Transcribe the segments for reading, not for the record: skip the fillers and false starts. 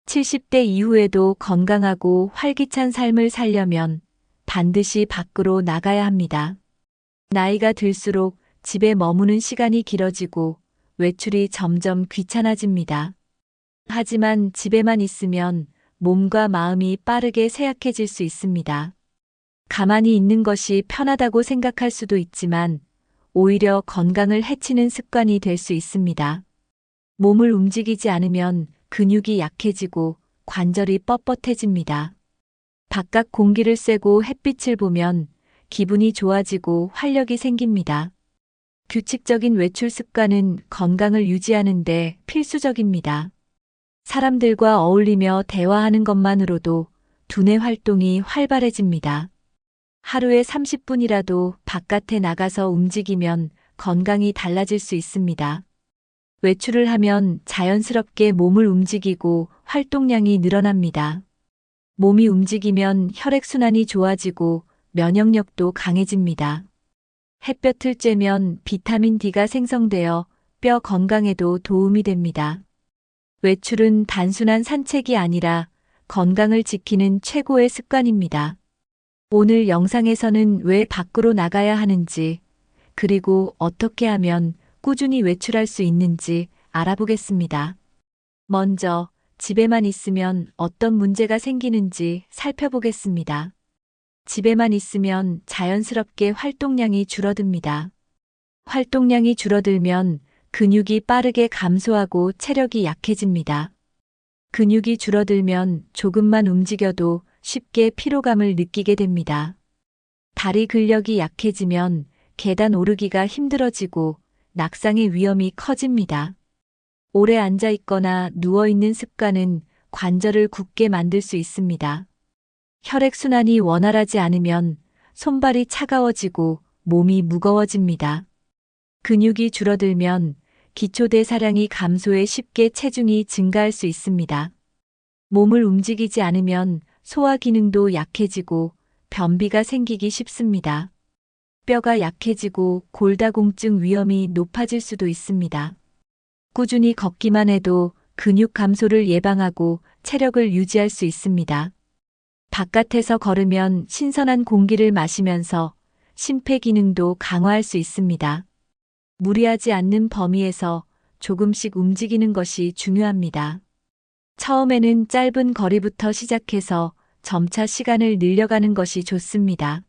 70대 이후에도 건강하고 활기찬 삶을 살려면 반드시 밖으로 나가야 합니다. 나이가 들수록 집에 머무는 시간이 길어지고 외출이 점점 귀찮아집니다. 하지만 집에만 있으면 몸과 마음이 빠르게 쇠약해질 수 있습니다. 가만히 있는 것이 편하다고 생각할 수도 있지만 오히려 건강을 해치는 습관이 될 수 있습니다. 몸을 움직이지 않으면 근육이 약해지고 관절이 뻣뻣해집니다. 바깥 공기를 쐬고 햇빛을 보면 기분이 좋아지고 활력이 생깁니다. 규칙적인 외출 습관은 건강을 유지하는 데 필수적입니다. 사람들과 어울리며 대화하는 것만으로도 두뇌 활동이 활발해집니다. 하루에 30분이라도 바깥에 나가서 움직이면 건강이 달라질 수 있습니다. 외출을 하면 자연스럽게 몸을 움직이고 활동량이 늘어납니다. 몸이 움직이면 혈액순환이 좋아지고 면역력도 강해집니다. 햇볕을 쬐면 비타민 D가 생성되어 뼈 건강에도 도움이 됩니다. 외출은 단순한 산책이 아니라 건강을 지키는 최고의 습관입니다. 오늘 영상에서는 왜 밖으로 나가야 하는지, 그리고 어떻게 하면 꾸준히 외출할 수 있는지 알아보겠습니다. 먼저 집에만 있으면 어떤 문제가 생기는지 살펴보겠습니다. 집에만 있으면 자연스럽게 활동량이 줄어듭니다. 활동량이 줄어들면 근육이 빠르게 감소하고 체력이 약해집니다. 근육이 줄어들면 조금만 움직여도 쉽게 피로감을 느끼게 됩니다. 다리 근력이 약해지면 계단 오르기가 힘들어지고 낙상의 위험이 커집니다. 오래 앉아 있거나 누워 있는 습관은 관절을 굳게 만들 수 있습니다. 혈액순환이 원활하지 않으면 손발이 차가워지고 몸이 무거워집니다. 근육이 줄어들면 기초대사량이 감소해 쉽게 체중이 증가할 수 있습니다. 몸을 움직이지 않으면 소화 기능도 약해지고 변비가 생기기 쉽습니다. 뼈가 약해지고 골다공증 위험이 높아질 수도 있습니다. 꾸준히 걷기만 해도 근육 감소를 예방하고 체력을 유지할 수 있습니다. 바깥에서 걸으면 신선한 공기를 마시면서 심폐기능도 강화할 수 있습니다. 무리하지 않는 범위에서 조금씩 움직이는 것이 중요합니다. 처음에는 짧은 거리부터 시작해서 점차 시간을 늘려가는 것이 좋습니다.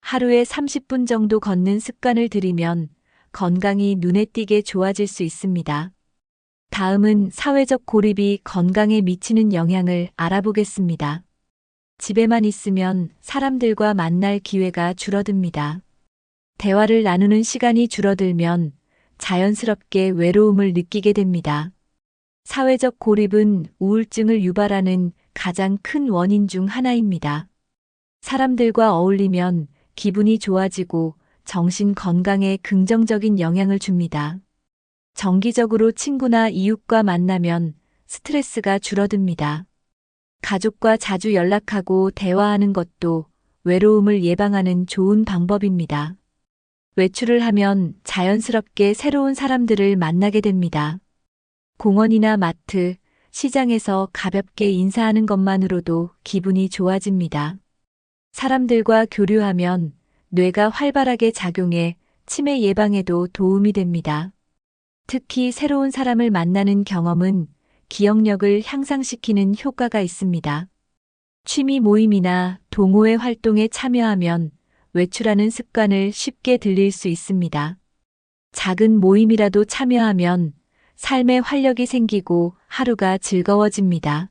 하루에 30분 정도 걷는 습관을 들이면 건강이 눈에 띄게 좋아질 수 있습니다. 다음은 사회적 고립이 건강에 미치는 영향을 알아보겠습니다. 집에만 있으면 사람들과 만날 기회가 줄어듭니다. 대화를 나누는 시간이 줄어들면 자연스럽게 외로움을 느끼게 됩니다. 사회적 고립은 우울증을 유발하는 가장 큰 원인 중 하나입니다. 사람들과 어울리면 기분이 좋아지고 정신 건강에 긍정적인 영향을 줍니다. 정기적으로 친구나 이웃과 만나면 스트레스가 줄어듭니다. 가족과 자주 연락하고 대화하는 것도 외로움을 예방하는 좋은 방법입니다. 외출을 하면 자연스럽게 새로운 사람들을 만나게 됩니다. 공원이나 마트, 시장에서 가볍게 인사하는 것만으로도 기분이 좋아집니다. 사람들과 교류하면 뇌가 활발하게 작용해 치매 예방에도 도움이 됩니다. 특히 새로운 사람을 만나는 경험은 기억력을 향상시키는 효과가 있습니다. 취미 모임이나 동호회 활동에 참여하면 외출하는 습관을 쉽게 들릴 수 있습니다. 작은 모임이라도 참여하면 삶에 활력이 생기고 하루가 즐거워집니다.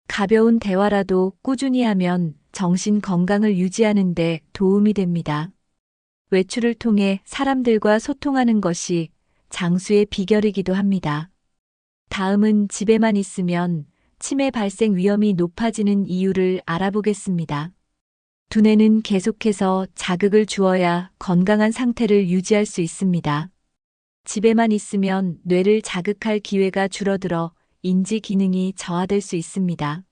가벼운 대화라도 꾸준히 하면 정신 건강을 유지하는 데 도움이 됩니다. 외출을 통해 사람들과 소통하는 것이 장수의 비결이기도 합니다. 다음은 집에만 있으면 치매 발생 위험이 높아지는 이유를 알아보겠습니다. 두뇌는 계속해서 자극을 주어야 건강한 상태를 유지할 수 있습니다. 집에만 있으면 뇌를 자극할 기회가 줄어들어 인지 기능이 저하될 수 있습니다.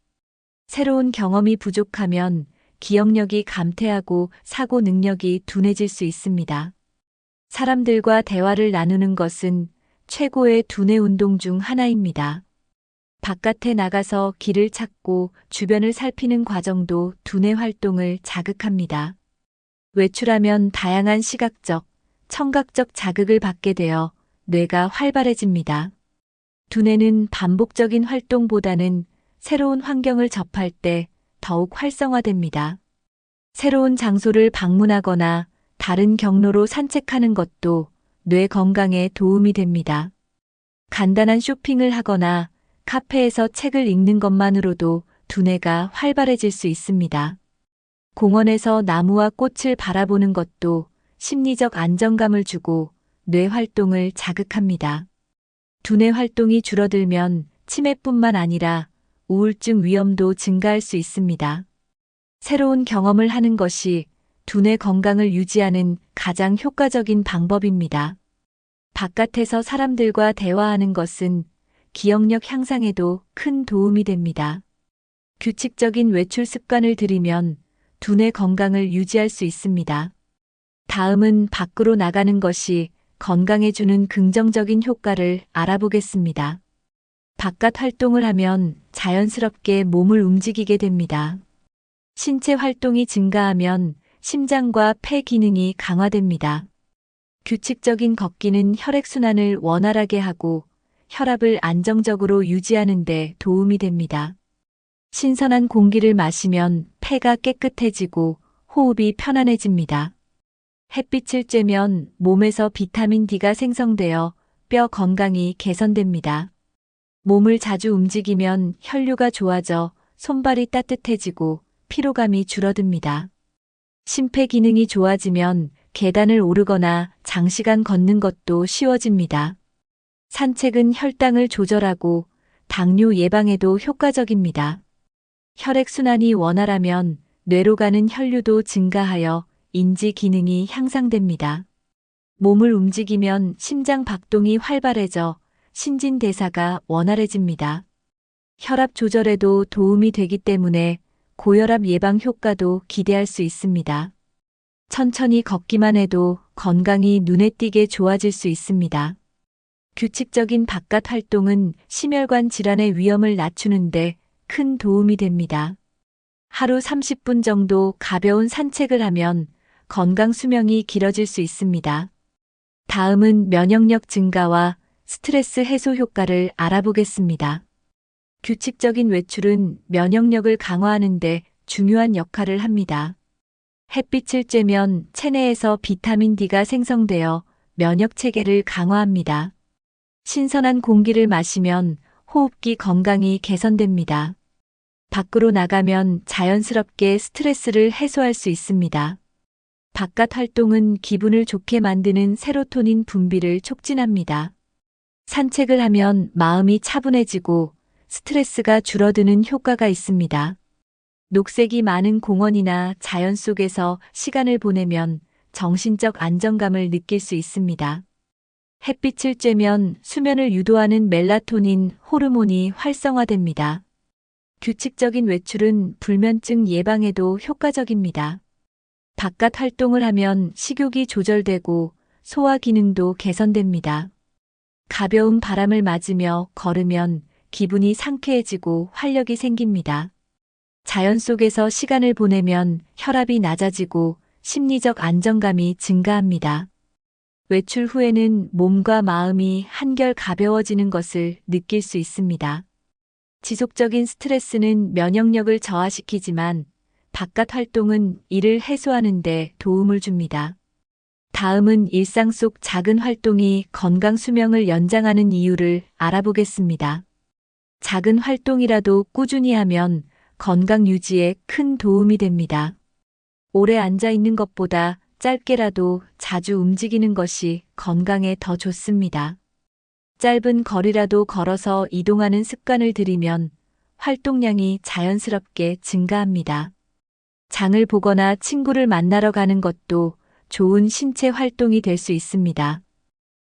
새로운 경험이 부족하면 기억력이 감퇴하고 사고 능력이 둔해질 수 있습니다. 사람들과 대화를 나누는 것은 최고의 두뇌 운동 중 하나입니다. 바깥에 나가서 길을 찾고 주변을 살피는 과정도 두뇌 활동을 자극합니다. 외출하면 다양한 시각적, 청각적 자극을 받게 되어 뇌가 활발해집니다. 두뇌는 반복적인 활동보다는 새로운 환경을 접할 때 더욱 활성화됩니다. 새로운 장소를 방문하거나 다른 경로로 산책하는 것도 뇌 건강에 도움이 됩니다. 간단한 쇼핑을 하거나 카페에서 책을 읽는 것만으로도 두뇌가 활발해질 수 있습니다. 공원에서 나무와 꽃을 바라보는 것도 심리적 안정감을 주고 뇌 활동을 자극합니다. 두뇌 활동이 줄어들면 치매뿐만 아니라 우울증 위험도 증가할 수 있습니다. 새로운 경험을 하는 것이 두뇌 건강을 유지하는 가장 효과적인 방법입니다. 바깥에서 사람들과 대화하는 것은 기억력 향상에도 큰 도움이 됩니다. 규칙적인 외출 습관을 들이면 두뇌 건강을 유지할 수 있습니다. 다음은 밖으로 나가는 것이 건강에 주는 긍정적인 효과를 알아보겠습니다. 바깥 활동을 하면 자연스럽게 몸을 움직이게 됩니다. 신체 활동이 증가하면 심장과 폐 기능이 강화됩니다. 규칙적인 걷기는 혈액순환을 원활하게 하고 혈압을 안정적으로 유지하는 데 도움이 됩니다. 신선한 공기를 마시면 폐가 깨끗해지고 호흡이 편안해집니다. 햇빛을 쬐면 몸에서 비타민 D가 생성되어 뼈 건강이 개선됩니다. 몸을 자주 움직이면 혈류가 좋아져 손발이 따뜻해지고 피로감이 줄어듭니다. 심폐 기능이 좋아지면 계단을 오르거나 장시간 걷는 것도 쉬워집니다. 산책은 혈당을 조절하고 당뇨 예방에도 효과적입니다. 혈액순환이 원활하면 뇌로 가는 혈류도 증가하여 인지 기능이 향상됩니다. 몸을 움직이면 심장 박동이 활발해져 신진대사가 원활해집니다. 혈압 조절에도 도움이 되기 때문에 고혈압 예방 효과도 기대할 수 있습니다. 천천히 걷기만 해도 건강이 눈에 띄게 좋아질 수 있습니다. 규칙적인 바깥 활동은 심혈관 질환의 위험을 낮추는데 큰 도움이 됩니다. 하루 30분 정도 가벼운 산책을 하면 건강 수명이 길어질 수 있습니다. 다음은 면역력 증가와 스트레스 해소 효과를 알아보겠습니다. 규칙적인 외출은 면역력을 강화하는 데 중요한 역할을 합니다. 햇빛을 쬐면 체내에서 비타민 D가 생성되어 면역 체계를 강화합니다. 신선한 공기를 마시면 호흡기 건강이 개선됩니다. 밖으로 나가면 자연스럽게 스트레스를 해소할 수 있습니다. 바깥 활동은 기분을 좋게 만드는 세로토닌 분비를 촉진합니다. 산책을 하면 마음이 차분해지고 스트레스가 줄어드는 효과가 있습니다. 녹색이 많은 공원이나 자연 속에서 시간을 보내면 정신적 안정감을 느낄 수 있습니다. 햇빛을 쬐면 수면을 유도하는 멜라토닌 호르몬이 활성화됩니다. 규칙적인 외출은 불면증 예방에도 효과적입니다. 바깥 활동을 하면 식욕이 조절되고 소화 기능도 개선됩니다. 가벼운 바람을 맞으며 걸으면 기분이 상쾌해지고 활력이 생깁니다. 자연 속에서 시간을 보내면 혈압이 낮아지고 심리적 안정감이 증가합니다. 외출 후에는 몸과 마음이 한결 가벼워지는 것을 느낄 수 있습니다. 지속적인 스트레스는 면역력을 저하시키지만 바깥 활동은 이를 해소하는 데 도움을 줍니다. 다음은 일상 속 작은 활동이 건강 수명을 연장하는 이유를 알아보겠습니다. 작은 활동이라도 꾸준히 하면 건강 유지에 큰 도움이 됩니다. 오래 앉아 있는 것보다 짧게라도 자주 움직이는 것이 건강에 더 좋습니다. 짧은 거리라도 걸어서 이동하는 습관을 들이면 활동량이 자연스럽게 증가합니다. 장을 보거나 친구를 만나러 가는 것도 좋은 신체 활동이 될 수 있습니다.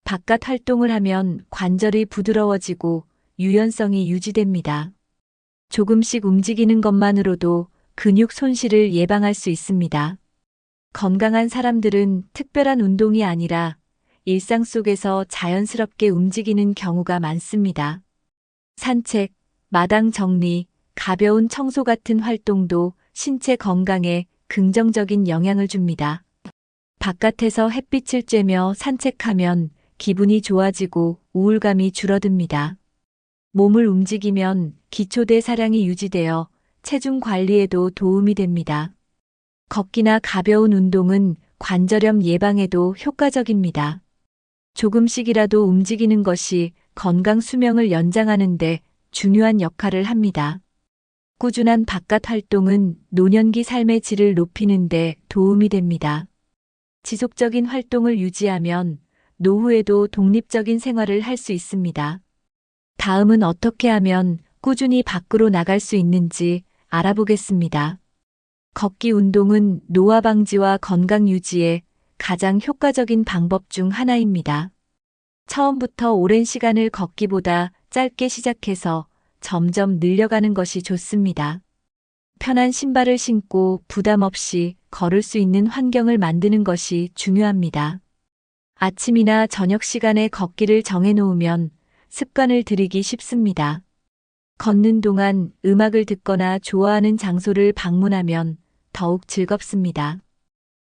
바깥 활동을 하면 관절이 부드러워지고 유연성이 유지됩니다. 조금씩 움직이는 것만으로도 근육 손실을 예방할 수 있습니다. 건강한 사람들은 특별한 운동이 아니라 일상 속에서 자연스럽게 움직이는 경우가 많습니다. 산책, 마당 정리, 가벼운 청소 같은 활동도 신체 건강에 긍정적인 영향을 줍니다. 바깥에서 햇빛을 쬐며 산책하면 기분이 좋아지고 우울감이 줄어듭니다. 몸을 움직이면 기초대사량이 유지되어 체중 관리에도 도움이 됩니다. 걷기나 가벼운 운동은 관절염 예방에도 효과적입니다. 조금씩이라도 움직이는 것이 건강 수명을 연장하는 데 중요한 역할을 합니다. 꾸준한 바깥 활동은 노년기 삶의 질을 높이는 데 도움이 됩니다. 지속적인 활동을 유지하면 노후에도 독립적인 생활을 할 수 있습니다. 다음은 어떻게 하면 꾸준히 밖으로 나갈 수 있는지 알아보겠습니다. 걷기 운동은 노화 방지와 건강 유지에 가장 효과적인 방법 중 하나입니다. 처음부터 오랜 시간을 걷기보다 짧게 시작해서 점점 늘려가는 것이 좋습니다. 편한 신발을 신고 부담 없이 걸을 수 있는 환경을 만드는 것이 중요합니다. 아침이나 저녁 시간에 걷기를 정해놓으면 습관을 들이기 쉽습니다. 걷는 동안 음악을 듣거나 좋아하는 장소를 방문하면 더욱 즐겁습니다.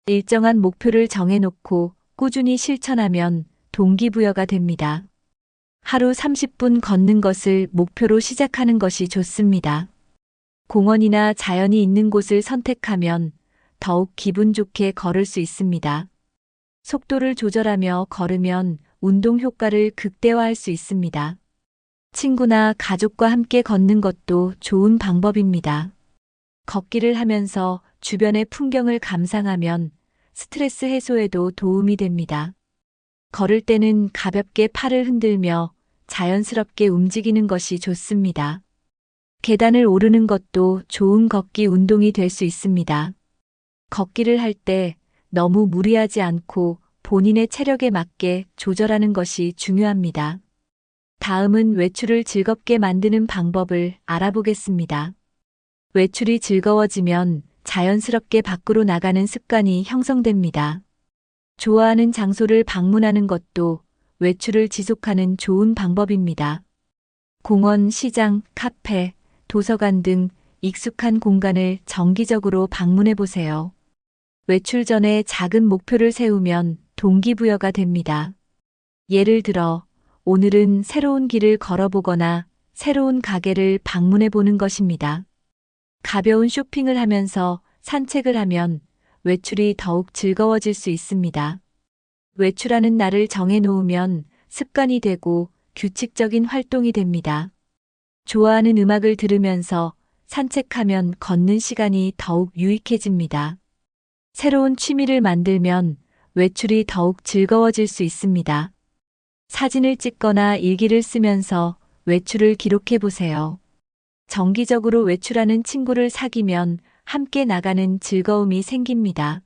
일정한 목표를 정해놓고 꾸준히 실천하면 동기부여가 됩니다. 하루 30분 걷는 것을 목표로 시작하는 것이 좋습니다. 공원이나 자연이 있는 곳을 선택하면 더욱 기분 좋게 걸을 수 있습니다. 속도를 조절하며 걸으면 운동 효과를 극대화할 수 있습니다. 친구나 가족과 함께 걷는 것도 좋은 방법입니다. 걷기를 하면서 주변의 풍경을 감상하면 스트레스 해소에도 도움이 됩니다. 걸을 때는 가볍게 팔을 흔들며 자연스럽게 움직이는 것이 좋습니다. 계단을 오르는 것도 좋은 걷기 운동이 될 수 있습니다. 걷기를 할 때 너무 무리하지 않고 본인의 체력에 맞게 조절하는 것이 중요합니다. 다음은 외출을 즐겁게 만드는 방법을 알아보겠습니다. 외출이 즐거워지면 자연스럽게 밖으로 나가는 습관이 형성됩니다. 좋아하는 장소를 방문하는 것도 외출을 지속하는 좋은 방법입니다. 공원, 시장, 카페, 도서관 등 익숙한 공간을 정기적으로 방문해 보세요. 외출 전에 작은 목표를 세우면 동기부여가 됩니다. 예를 들어, 오늘은 새로운 길을 걸어보거나 새로운 가게를 방문해 보는 것입니다. 가벼운 쇼핑을 하면서 산책을 하면 외출이 더욱 즐거워질 수 있습니다. 외출하는 날을 정해 놓으면 습관이 되고 규칙적인 활동이 됩니다. 좋아하는 음악을 들으면서 산책하면 걷는 시간이 더욱 유익해집니다. 새로운 취미를 만들면 외출이 더욱 즐거워질 수 있습니다. 사진을 찍거나 일기를 쓰면서 외출을 기록해 보세요. 정기적으로 외출하는 친구를 사귀면 함께 나가는 즐거움이 생깁니다.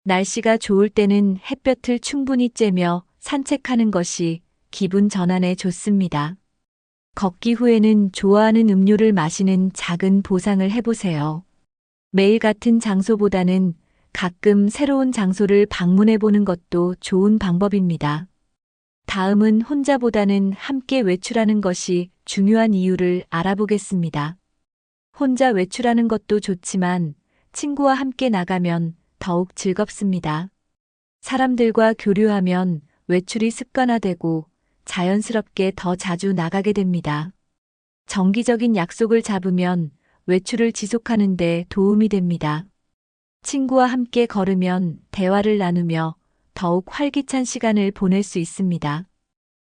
날씨가 좋을 때는 햇볕을 충분히 쬐며 산책하는 것이 기분 전환에 좋습니다. 걷기 후에는 좋아하는 음료를 마시는 작은 보상을 해보세요. 매일 같은 장소보다는 가끔 새로운 장소를 방문해 보는 것도 좋은 방법입니다. 다음은 혼자보다는 함께 외출하는 것이 중요한 이유를 알아보겠습니다. 혼자 외출하는 것도 좋지만 친구와 함께 나가면 더욱 즐겁습니다. 사람들과 교류하면 외출이 습관화되고 자연스럽게 더 자주 나가게 됩니다. 정기적인 약속을 잡으면 외출을 지속하는 데 도움이 됩니다. 친구와 함께 걸으면 대화를 나누며 더욱 활기찬 시간을 보낼 수 있습니다.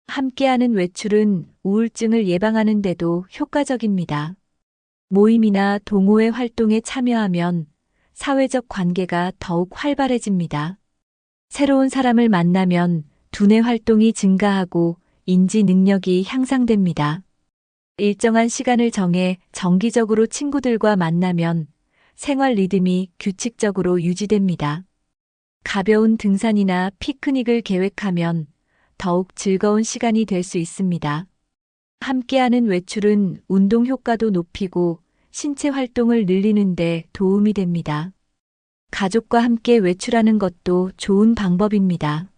함께하는 외출은 우울증을 예방하는 데도 효과적입니다. 모임이나 동호회 활동에 참여하면 사회적 관계가 더욱 활발해집니다. 새로운 사람을 만나면 두뇌 활동이 증가하고 인지 능력이 향상됩니다. 일정한 시간을 정해 정기적으로 친구들과 만나면 생활 리듬이 규칙적으로 유지됩니다. 가벼운 등산이나 피크닉을 계획하면 더욱 즐거운 시간이 될 수 있습니다. 함께하는 외출은 운동 효과도 높이고 신체 활동을 늘리는 데 도움이 됩니다. 가족과 함께 외출하는 것도 좋은 방법입니다.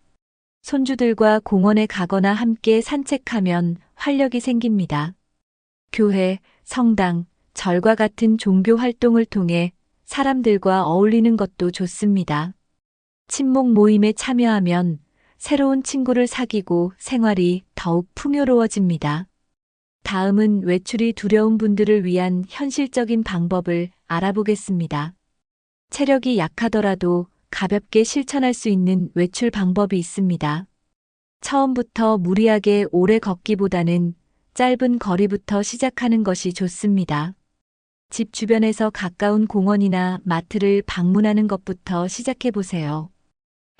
손주들과 공원에 가거나 함께 산책하면 활력이 생깁니다. 교회, 성당, 절과 같은 종교 활동을 통해 사람들과 어울리는 것도 좋습니다. 친목 모임에 참여하면 새로운 친구를 사귀고 생활이 더욱 풍요로워집니다. 다음은 외출이 두려운 분들을 위한 현실적인 방법을 알아보겠습니다. 체력이 약하더라도 가볍게 실천할 수 있는 외출 방법이 있습니다. 처음부터 무리하게 오래 걷기보다는 짧은 거리부터 시작하는 것이 좋습니다. 집 주변에서 가까운 공원이나 마트를 방문하는 것부터 시작해 보세요.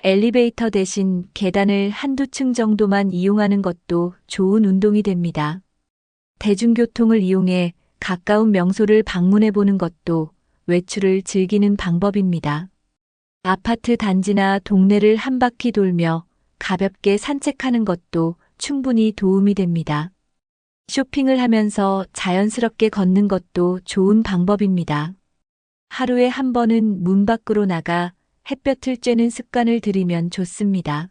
엘리베이터 대신 계단을 한두 층 정도만 이용하는 것도 좋은 운동이 됩니다. 대중교통을 이용해 가까운 명소를 방문해 보는 것도 외출을 즐기는 방법입니다. 아파트 단지나 동네를 한 바퀴 돌며 가볍게 산책하는 것도 충분히 도움이 됩니다. 쇼핑을 하면서 자연스럽게 걷는 것도 좋은 방법입니다. 하루에 한 번은 문 밖으로 나가 햇볕을 쬐는 습관을 들이면 좋습니다.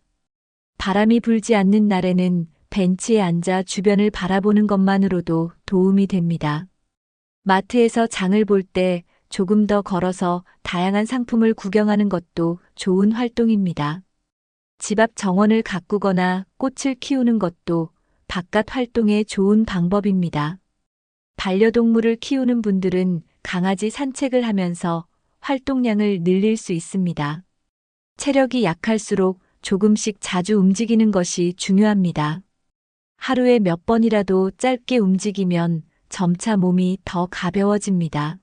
바람이 불지 않는 날에는 벤치에 앉아 주변을 바라보는 것만으로도 도움이 됩니다. 마트에서 장을 볼 때 조금 더 걸어서 다양한 상품을 구경하는 것도 좋은 활동입니다. 집 앞 정원을 가꾸거나 꽃을 키우는 것도 바깥 활동에 좋은 방법입니다. 반려동물을 키우는 분들은 강아지 산책을 하면서 활동량을 늘릴 수 있습니다. 체력이 약할수록 조금씩 자주 움직이는 것이 중요합니다. 하루에 몇 번이라도 짧게 움직이면 점차 몸이 더 가벼워집니다.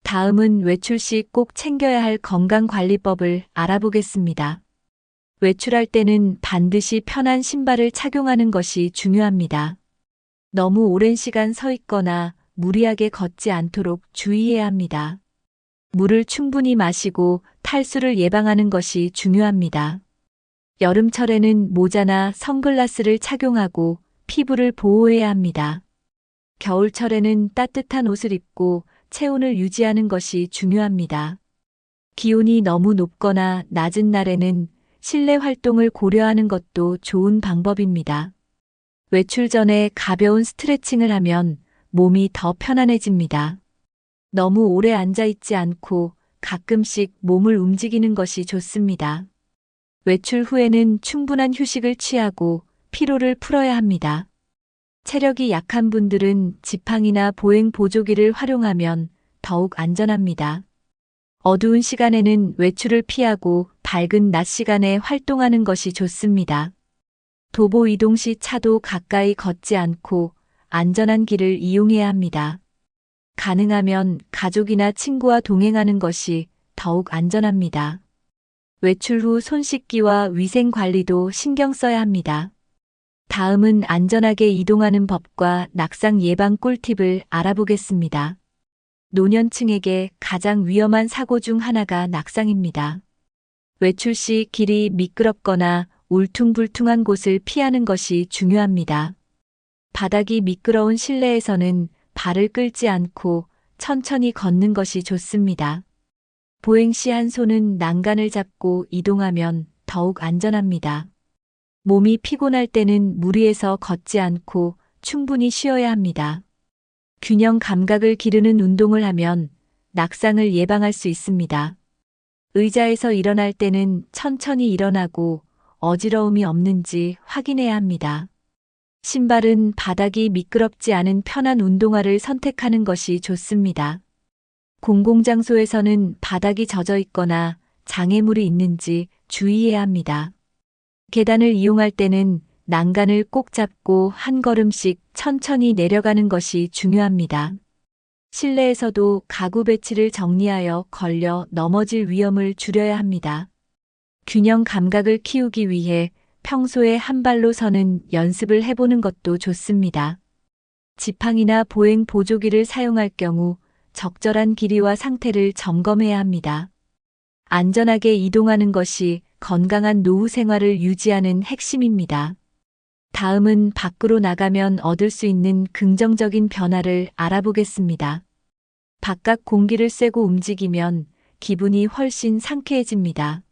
다음은 외출 시 꼭 챙겨야 할 건강관리법을 알아보겠습니다. 외출할 때는 반드시 편한 신발을 착용하는 것이 중요합니다. 너무 오랜 시간 서 있거나 무리하게 걷지 않도록 주의해야 합니다. 물을 충분히 마시고 탈수를 예방하는 것이 중요합니다. 여름철에는 모자나 선글라스를 착용하고 피부를 보호해야 합니다. 겨울철에는 따뜻한 옷을 입고 체온을 유지하는 것이 중요합니다. 기온이 너무 높거나 낮은 날에는 실내 활동을 고려하는 것도 좋은 방법입니다. 외출 전에 가벼운 스트레칭을 하면 몸이 더 편안해집니다. 너무 오래 앉아 있지 않고 가끔씩 몸을 움직이는 것이 좋습니다. 외출 후에는 충분한 휴식을 취하고 피로를 풀어야 합니다. 체력이 약한 분들은 지팡이나 보행 보조기를 활용하면 더욱 안전합니다. 어두운 시간에는 외출을 피하고 밝은 낮 시간에 활동하는 것이 좋습니다. 도보 이동 시 차도 가까이 걷지 않고 안전한 길을 이용해야 합니다. 가능하면 가족이나 친구와 동행하는 것이 더욱 안전합니다. 외출 후 손 씻기와 위생 관리도 신경 써야 합니다. 다음은 안전하게 이동하는 법과 낙상 예방 꿀팁을 알아보겠습니다. 노년층에게 가장 위험한 사고 중 하나가 낙상입니다. 외출 시 길이 미끄럽거나 울퉁불퉁한 곳을 피하는 것이 중요합니다. 바닥이 미끄러운 실내에서는 발을 끌지 않고 천천히 걷는 것이 좋습니다. 보행 시 한 손은 난간을 잡고 이동하면 더욱 안전합니다. 몸이 피곤할 때는 무리해서 걷지 않고 충분히 쉬어야 합니다. 균형 감각을 기르는 운동을 하면 낙상을 예방할 수 있습니다. 의자에서 일어날 때는 천천히 일어나고 어지러움이 없는지 확인해야 합니다. 신발은 바닥이 미끄럽지 않은 편한 운동화를 선택하는 것이 좋습니다. 공공장소에서는 바닥이 젖어 있거나 장애물이 있는지 주의해야 합니다. 계단을 이용할 때는 난간을 꼭 잡고 한 걸음씩 천천히 내려가는 것이 중요합니다. 실내에서도 가구 배치를 정리하여 걸려 넘어질 위험을 줄여야 합니다. 균형 감각을 키우기 위해 평소에 한 발로 서는 연습을 해보는 것도 좋습니다. 지팡이나 보행 보조기를 사용할 경우 적절한 길이와 상태를 점검해야 합니다. 안전하게 이동하는 것이 건강한 노후 생활을 유지하는 핵심입니다. 다음은 밖으로 나가면 얻을 수 있는 긍정적인 변화를 알아보겠습니다. 바깥 공기를 쐬고 움직이면 기분이 훨씬 상쾌해집니다.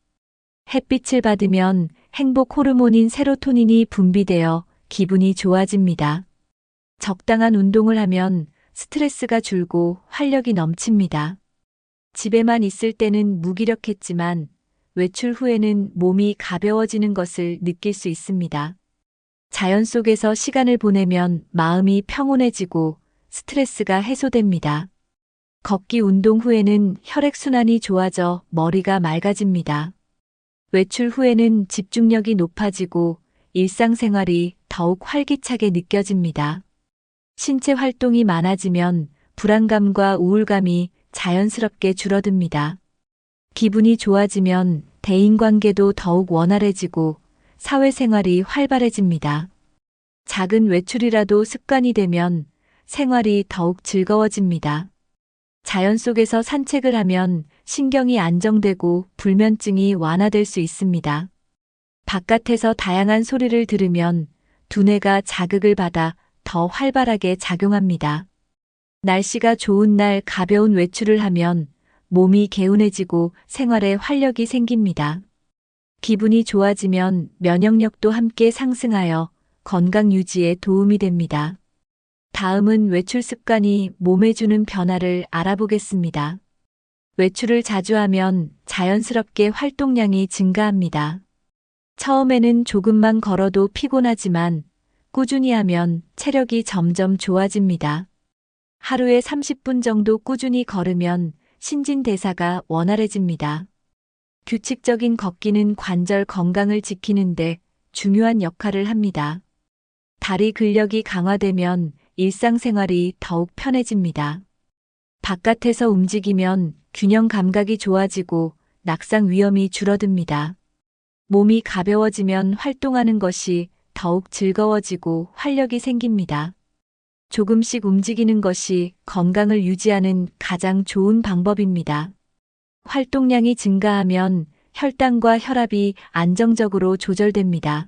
햇빛을 받으면 행복 호르몬인 세로토닌이 분비되어 기분이 좋아집니다. 적당한 운동을 하면 스트레스가 줄고 활력이 넘칩니다. 집에만 있을 때는 무기력했지만 외출 후에는 몸이 가벼워지는 것을 느낄 수 있습니다. 자연 속에서 시간을 보내면 마음이 평온해지고 스트레스가 해소됩니다. 걷기 운동 후에는 혈액순환이 좋아져 머리가 맑아집니다. 외출 후에는 집중력이 높아지고 일상생활이 더욱 활기차게 느껴집니다. 신체 활동이 많아지면 불안감과 우울감이 자연스럽게 줄어듭니다. 기분이 좋아지면 대인관계도 더욱 원활해지고 사회생활이 활발해집니다. 작은 외출이라도 습관이 되면 생활이 더욱 즐거워집니다. 자연 속에서 산책을 하면 신경이 안정되고 불면증이 완화될 수 있습니다. 바깥에서 다양한 소리를 들으면 두뇌가 자극을 받아 더 활발하게 작용합니다. 날씨가 좋은 날 가벼운 외출을 하면 몸이 개운해지고 생활에 활력이 생깁니다. 기분이 좋아지면 면역력도 함께 상승하여 건강 유지에 도움이 됩니다. 다음은 외출 습관이 몸에 주는 변화를 알아보겠습니다. 외출을 자주 하면 자연스럽게 활동량이 증가합니다. 처음에는 조금만 걸어도 피곤하지만 꾸준히 하면 체력이 점점 좋아집니다. 하루에 30분 정도 꾸준히 걸으면 신진대사가 원활해집니다. 규칙적인 걷기는 관절 건강을 지키는데 중요한 역할을 합니다. 다리 근력이 강화되면 일상생활이 더욱 편해집니다. 바깥에서 움직이면 균형 감각이 좋아지고 낙상 위험이 줄어듭니다. 몸이 가벼워지면 활동하는 것이 더욱 즐거워지고 활력이 생깁니다. 조금씩 움직이는 것이 건강을 유지하는 가장 좋은 방법입니다. 활동량이 증가하면 혈당과 혈압이 안정적으로 조절됩니다.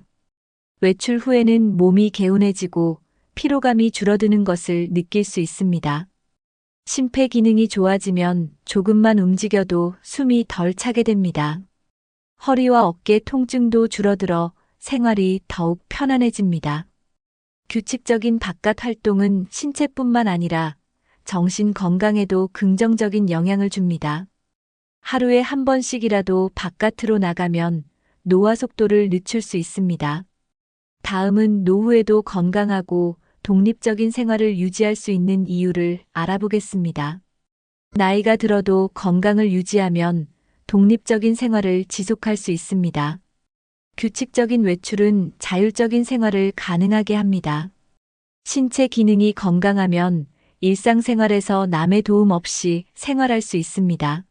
외출 후에는 몸이 개운해지고 피로감이 줄어드는 것을 느낄 수 있습니다. 심폐 기능이 좋아지면 조금만 움직여도 숨이 덜 차게 됩니다. 허리와 어깨 통증도 줄어들어 생활이 더욱 편안해집니다. 규칙적인 바깥 활동은 신체뿐만 아니라 정신 건강에도 긍정적인 영향을 줍니다. 하루에 한 번씩이라도 바깥으로 나가면 노화 속도를 늦출 수 있습니다. 다음은 노후에도 건강하고 독립적인 생활을 유지할 수 있는 이유를 알아보겠습니다. 나이가 들어도 건강을 유지하면 독립적인 생활을 지속할 수 있습니다. 규칙적인 외출은 자율적인 생활을 가능하게 합니다. 신체 기능이 건강하면 일상생활에서 남의 도움 없이 생활할 수 있습니다.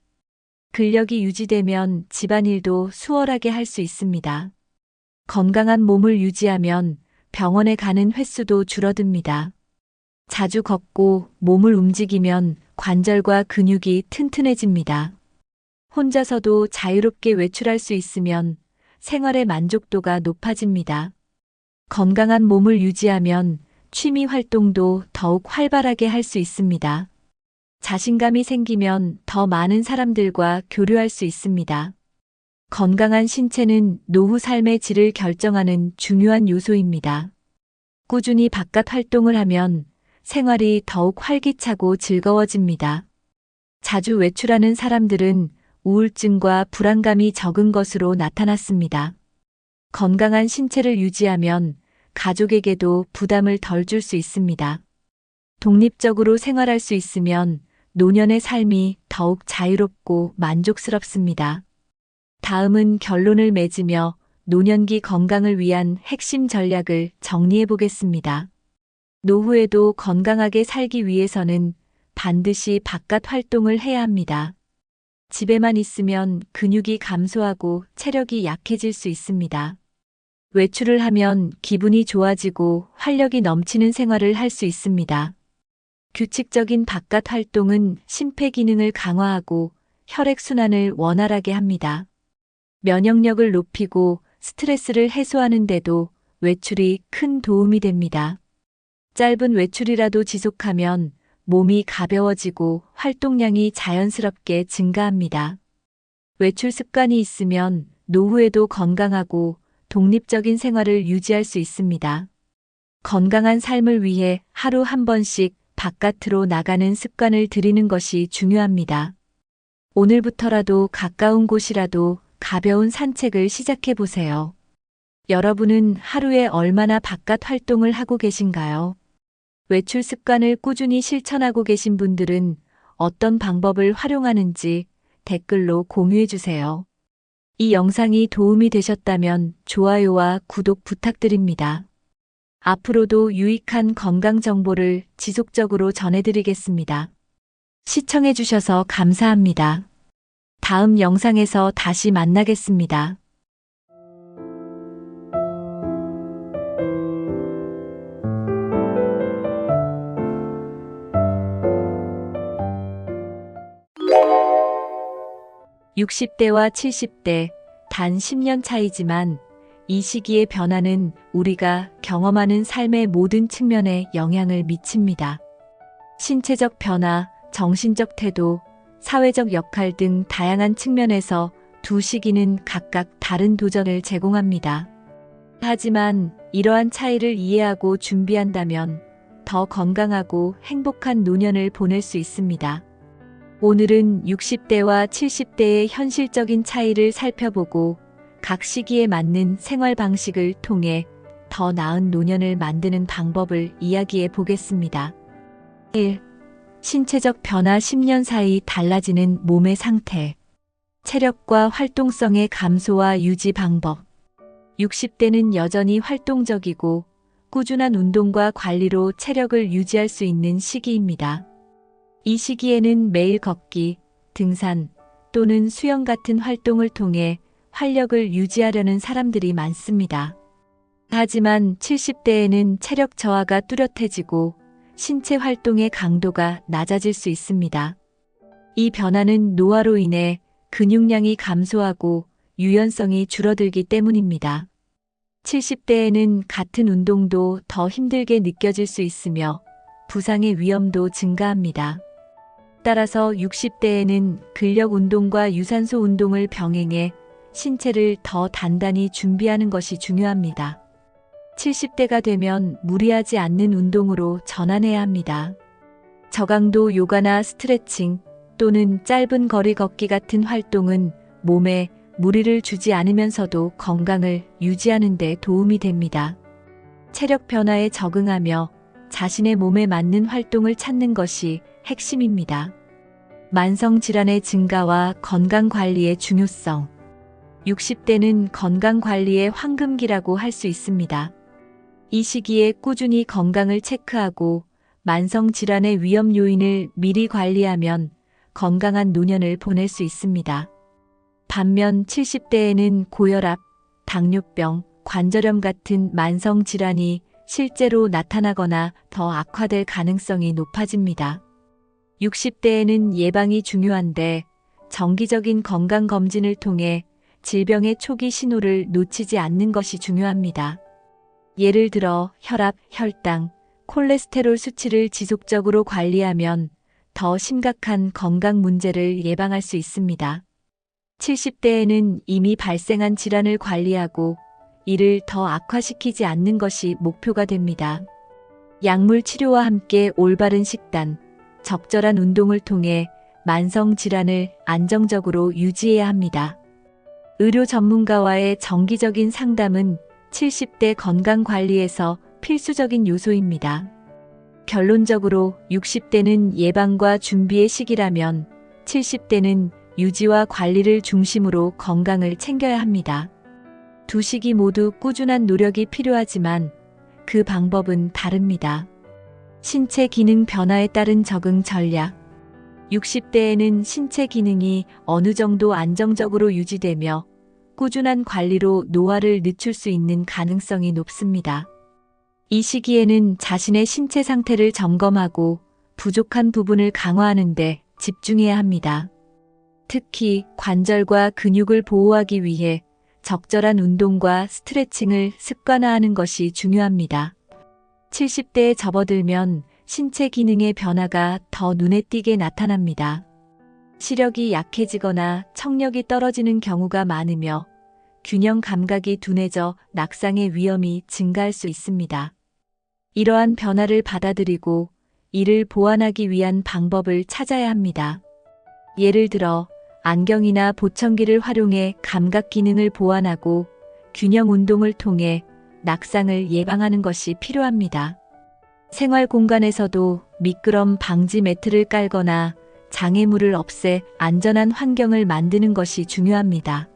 근력이 유지되면 집안일도 수월하게 할 수 있습니다. 건강한 몸을 유지하면 병원에 가는 횟수도 줄어듭니다. 자주 걷고 몸을 움직이면 관절과 근육이 튼튼해집니다. 혼자서도 자유롭게 외출할 수 있으면 생활의 만족도가 높아집니다. 건강한 몸을 유지하면 취미 활동도 더욱 활발하게 할 수 있습니다. 자신감이 생기면 더 많은 사람들과 교류할 수 있습니다. 건강한 신체는 노후 삶의 질을 결정하는 중요한 요소입니다. 꾸준히 바깥 활동을 하면 생활이 더욱 활기차고 즐거워집니다. 자주 외출하는 사람들은 우울증과 불안감이 적은 것으로 나타났습니다. 건강한 신체를 유지하면 가족에게도 부담을 덜 줄 수 있습니다. 독립적으로 생활할 수 있으면 노년의 삶이 더욱 자유롭고 만족스럽습니다. 다음은 결론을 맺으며 노년기 건강을 위한 핵심 전략을 정리해 보겠습니다. 노후에도 건강하게 살기 위해서는 반드시 바깥 활동을 해야 합니다. 집에만 있으면 근육이 감소하고 체력이 약해질 수 있습니다. 외출을 하면 기분이 좋아지고 활력이 넘치는 생활을 할 수 있습니다. 규칙적인 바깥 활동은 심폐 기능을 강화하고 혈액순환을 원활하게 합니다. 면역력을 높이고 스트레스를 해소하는 데도 외출이 큰 도움이 됩니다. 짧은 외출이라도 지속하면 몸이 가벼워지고 활동량이 자연스럽게 증가합니다. 외출 습관이 있으면 노후에도 건강하고 독립적인 생활을 유지할 수 있습니다. 건강한 삶을 위해 하루 한 번씩 바깥으로 나가는 습관을 들이는 것이 중요합니다. 오늘부터라도 가까운 곳이라도 가벼운 산책을 시작해 보세요. 여러분은 하루에 얼마나 바깥 활동을 하고 계신가요? 외출 습관을 꾸준히 실천하고 계신 분들은 어떤 방법을 활용하는지 댓글로 공유해 주세요. 이 영상이 도움이 되셨다면 좋아요와 구독 부탁드립니다. 앞으로도 유익한 건강 정보를 지속적으로 전해드리겠습니다. 시청해 주셔서 감사합니다. 다음 영상에서 다시 만나겠습니다. (60대와 70대) 단 10년 차이지만 이 시기의 변화는 우리가 경험하는 삶의 모든 측면에 영향을 미칩니다. 신체적 변화, 정신적 태도, 사회적 역할 등 다양한 측면에서 두 시기는 각각 다른 도전을 제공합니다. 하지만 이러한 차이를 이해하고 준비한다면 더 건강하고 행복한 노년을 보낼 수 있습니다. 오늘은 60대와 70대의 현실적인 차이를 살펴보고 각 시기에 맞는 생활 방식을 통해 더 나은 노년을 만드는 방법을 이야기해 보겠습니다. 1. 신체적 변화 10년 사이 달라지는 몸의 상태. 체력과 활동성의 감소와 유지 방법. 60대는 여전히 활동적이고 꾸준한 운동과 관리로 체력을 유지할 수 있는 시기입니다. 이 시기에는 매일 걷기, 등산 또는 수영 같은 활동을 통해 활력을 유지하려는 사람들이 많습니다. 하지만 70대에는 체력 저하가 뚜렷해지고 신체 활동의 강도가 낮아질 수 있습니다. 이 변화는 노화로 인해 근육량이 감소하고 유연성이 줄어들기 때문입니다. 70대에는 같은 운동도 더 힘들게 느껴질 수 있으며 부상의 위험도 증가합니다. 따라서 60대에는 근력 운동과 유산소 운동을 병행해 신체를 더 단단히 준비하는 것이 중요합니다. 70대가 되면 무리하지 않는 운동으로 전환해야 합니다. 저강도 요가나 스트레칭 또는 짧은 거리 걷기 같은 활동은 몸에 무리를 주지 않으면서도 건강을 유지하는 데 도움이 됩니다. 체력 변화에 적응하며 자신의 몸에 맞는 활동을 찾는 것이 핵심입니다. 만성질환의 증가와 건강관리의 중요성. 60대는 건강관리의 황금기라고 할 수 있습니다. 이 시기에 꾸준히 건강을 체크하고 만성질환의 위험 요인을 미리 관리하면 건강한 노년을 보낼 수 있습니다. 반면 70대에는 고혈압, 당뇨병, 관절염 같은 만성질환이 실제로 나타나거나 더 악화될 가능성이 높아집니다. 60대에는 예방이 중요한데 정기적인 건강검진을 통해 질병의 초기 신호를 놓치지 않는 것이 중요합니다. 예를 들어 혈압, 혈당, 콜레스테롤 수치를 지속적으로 관리하면 더 심각한 건강 문제를 예방할 수 있습니다. 70대에는 이미 발생한 질환을 관리하고 이를 더 악화시키지 않는 것이 목표가 됩니다. 약물 치료와 함께 올바른 식단, 적절한 운동을 통해 만성 질환을 안정적으로 유지해야 합니다. 의료 전문가와의 정기적인 상담은 70대 건강 관리에서 필수적인 요소입니다. 결론적으로 60대는 예방과 준비의 시기라면 70대는 유지와 관리를 중심으로 건강을 챙겨야 합니다. 두 시기 모두 꾸준한 노력이 필요하지만 그 방법은 다릅니다. 신체 기능 변화에 따른 적응 전략. 60대에는 신체 기능이 어느 정도 안정적으로 유지되며 꾸준한 관리로 노화를 늦출 수 있는 가능성이 높습니다. 이 시기에는 자신의 신체 상태를 점검하고 부족한 부분을 강화하는 데 집중해야 합니다. 특히 관절과 근육을 보호하기 위해 적절한 운동과 스트레칭을 습관화하는 것이 중요합니다. 70대에 접어들면 신체 기능의 변화가 더 눈에 띄게 나타납니다. 시력이 약해지거나 청력이 떨어지는 경우가 많으며 균형 감각이 둔해져 낙상의 위험이 증가할 수 있습니다. 이러한 변화를 받아들이고 이를 보완하기 위한 방법을 찾아야 합니다. 예를 들어 안경이나 보청기를 활용해 감각 기능을 보완하고 균형 운동을 통해 낙상을 예방하는 것이 필요합니다. 생활 공간에서도 미끄럼 방지 매트를 깔거나 장애물을 없애 안전한 환경을 만드는 것이 중요합니다.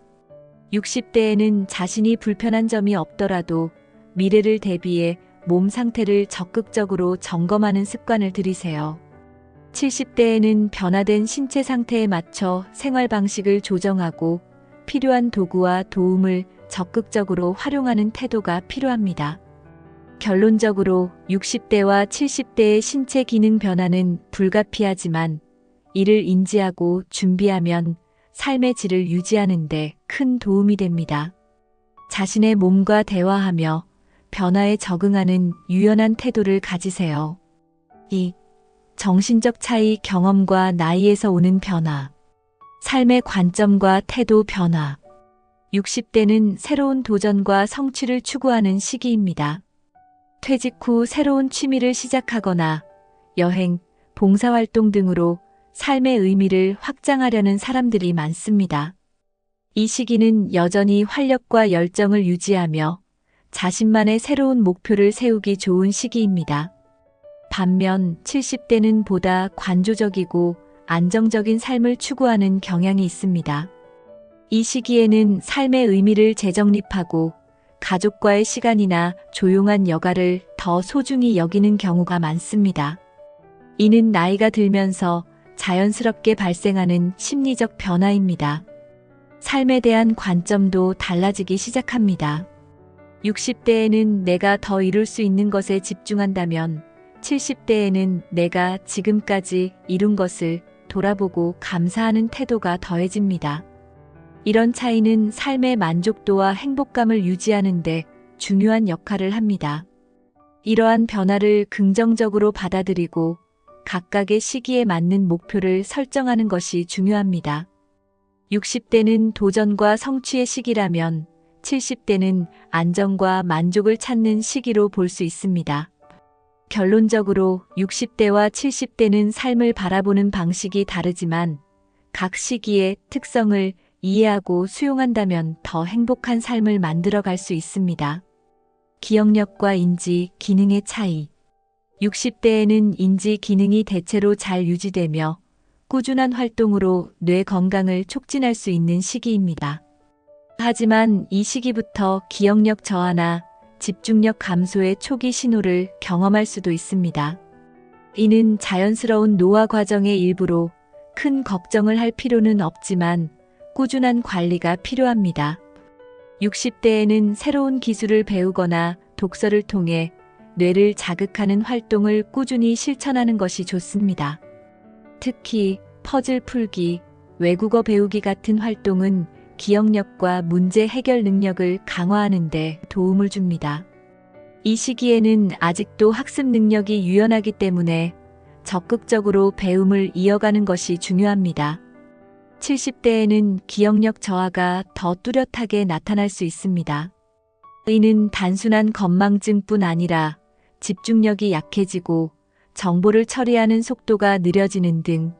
60대에는 자신이 불편한 점이 없더라도 미래를 대비해 몸 상태를 적극적으로 점검하는 습관을 들이세요. 70대에는 변화된 신체 상태에 맞춰 생활 방식을 조정하고 필요한 도구와 도움을 적극적으로 활용하는 태도가 필요합니다. 결론적으로 60대와 70대의 신체 기능 변화는 불가피하지만 이를 인지하고 준비하면 삶의 질을 유지하는 데 큰 도움이 됩니다. 자신의 몸과 대화하며 변화에 적응하는 유연한 태도를 가지세요. 2. 정신적 차이 경험과 나이에서 오는 변화. 삶의 관점과 태도 변화. 60대는 새로운 도전과 성취를 추구하는 시기입니다. 퇴직 후 새로운 취미를 시작하거나 여행, 봉사활동 등으로 삶의 의미를 확장하려는 사람들이 많습니다. 이 시기는 여전히 활력과 열정을 유지하며 자신만의 새로운 목표를 세우기 좋은 시기입니다. 반면 70대는 보다 관조적이고 안정적인 삶을 추구하는 경향이 있습니다. 이 시기에는 삶의 의미를 재정립하고 가족과의 시간이나 조용한 여가를 더 소중히 여기는 경우가 많습니다. 이는 나이가 들면서 자연스럽게 발생하는 심리적 변화입니다. 삶에 대한 관점도 달라지기 시작합니다. 60대에는 내가 더 이룰 수 있는 것에 집중한다면 70대에는 내가 지금까지 이룬 것을 돌아보고 감사하는 태도가 더해집니다. 이런 차이는 삶의 만족도와 행복감을 유지하는 데 중요한 역할을 합니다. 이러한 변화를 긍정적으로 받아들이고 각각의 시기에 맞는 목표를 설정하는 것이 중요합니다. 60대는 도전과 성취의 시기라면 70대는 안정과 만족을 찾는 시기로 볼 수 있습니다. 결론적으로 60대와 70대는 삶을 바라보는 방식이 다르지만 각 시기의 특성을 이해하고 수용한다면 더 행복한 삶을 만들어갈 수 있습니다. 기억력과 인지 기능의 차이. 60대에는 인지 기능이 대체로 잘 유지되며 꾸준한 활동으로 뇌 건강을 촉진할 수 있는 시기입니다. 하지만 이 시기부터 기억력 저하나 집중력 감소의 초기 신호를 경험할 수도 있습니다. 이는 자연스러운 노화 과정의 일부로 큰 걱정을 할 필요는 없지만 꾸준한 관리가 필요합니다. 60대에는 새로운 기술을 배우거나 독서를 통해 뇌를 자극하는 활동을 꾸준히 실천하는 것이 좋습니다. 특히 퍼즐 풀기, 외국어 배우기 같은 활동은 기억력과 문제 해결 능력을 강화하는 데 도움을 줍니다. 이 시기에는 아직도 학습 능력이 유연하기 때문에 적극적으로 배움을 이어가는 것이 중요합니다. 70대에는 기억력 저하가 더 뚜렷하게 나타날 수 있습니다. 이는 단순한 건망증뿐 아니라 집중력이 약해지고 정보를 처리하는 속도가 느려지는 등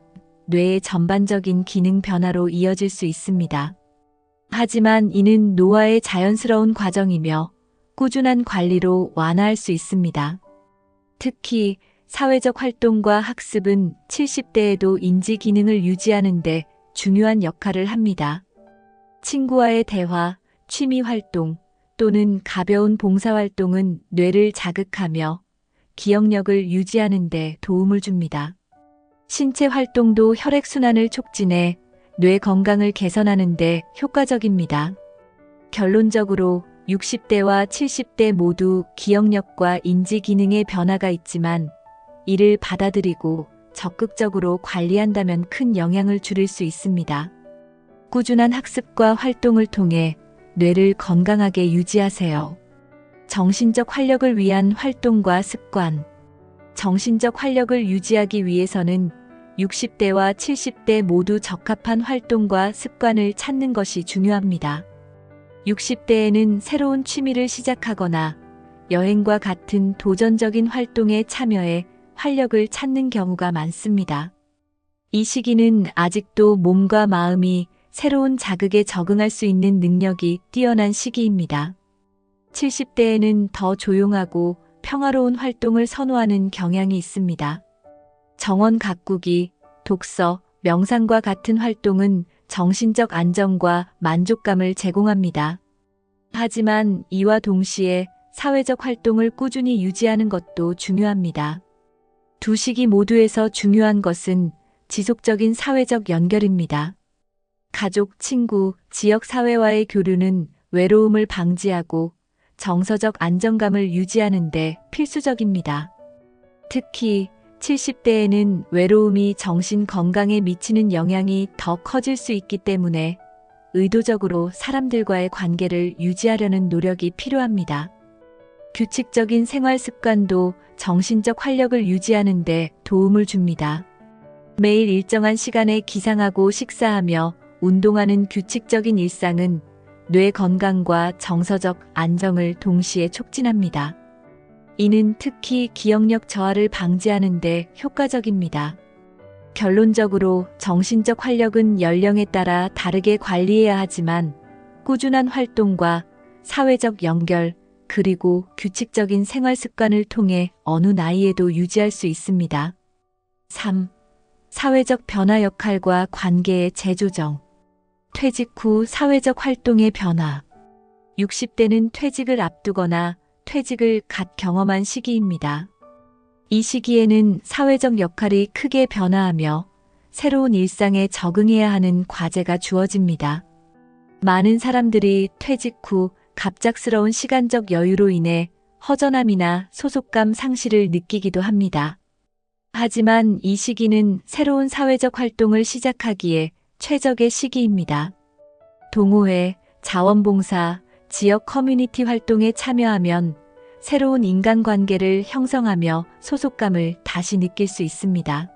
뇌의 전반적인 기능 변화로 이어질 수 있습니다. 하지만 이는 노화의 자연스러운 과정이며 꾸준한 관리로 완화할 수 있습니다. 특히 사회적 활동과 학습은 70대에도 인지 기능을 유지하는 데 중요한 역할을 합니다. 친구와의 대화, 취미 활동 또는 가벼운 봉사활동은 뇌를 자극하며 기억력을 유지하는 데 도움을 줍니다. 신체 활동도 혈액순환을 촉진해 뇌 건강을 개선하는 데 효과적입니다. 결론적으로 60대와 70대 모두 기억력과 인지 기능의 변화가 있지만 이를 받아들이고 적극적으로 관리한다면 큰 영향을 줄일 수 있습니다. 꾸준한 학습과 활동을 통해 뇌를 건강하게 유지하세요. 정신적 활력을 위한 활동과 습관. 정신적 활력을 유지하기 위해서는 60대와 70대 모두 적합한 활동과 습관을 찾는 것이 중요합니다. 60대에는 새로운 취미를 시작하거나 여행과 같은 도전적인 활동에 참여해 활력을 찾는 경우가 많습니다. 이 시기는 아직도 몸과 마음이 새로운 자극에 적응할 수 있는 능력이 뛰어난 시기입니다. 70대에는 더 조용하고 평화로운 활동을 선호하는 경향이 있습니다. 정원 가꾸기, 독서, 명상과 같은 활동은 정신적 안정과 만족감을 제공합니다. 하지만 이와 동시에 사회적 활동을 꾸준히 유지하는 것도 중요합니다. 두 시기 모두에서 중요한 것은 지속적인 사회적 연결입니다. 가족, 친구, 지역 사회와의 교류는 외로움을 방지하고 정서적 안정감을 유지하는 데 필수적입니다. 특히 70대에는 외로움이 정신 건강에 미치는 영향이 더 커질 수 있기 때문에 의도적으로 사람들과의 관계를 유지하려는 노력이 필요합니다. 규칙적인 생활 습관도 정신적 활력을 유지하는 데 도움을 줍니다. 매일 일정한 시간에 기상하고 식사하며 운동하는 규칙적인 일상은 뇌 건강과 정서적 안정을 동시에 촉진합니다. 이는 특히 기억력 저하를 방지하는 데 효과적입니다. 결론적으로 정신적 활력은 연령에 따라 다르게 관리해야 하지만 꾸준한 활동과 사회적 연결, 그리고 규칙적인 생활 습관을 통해 어느 나이에도 유지할 수 있습니다. 3. 사회적 변화 역할과 관계의 재조정. 퇴직 후 사회적 활동의 변화. 60대는 퇴직을 앞두거나 퇴직을 갓 경험한 시기입니다. 이 시기에는 사회적 역할이 크게 변화하며 새로운 일상에 적응해야 하는 과제가 주어집니다. 많은 사람들이 퇴직 후 갑작스러운 시간적 여유로 인해 허전함이나 소속감 상실을 느끼기도 합니다. 하지만 이 시기는 새로운 사회적 활동을 시작하기에 최적의 시기입니다. 동호회, 자원봉사, 지역 커뮤니티 활동에 참여하면 새로운 인간관계를 형성하며 소속감을 다시 느낄 수 있습니다.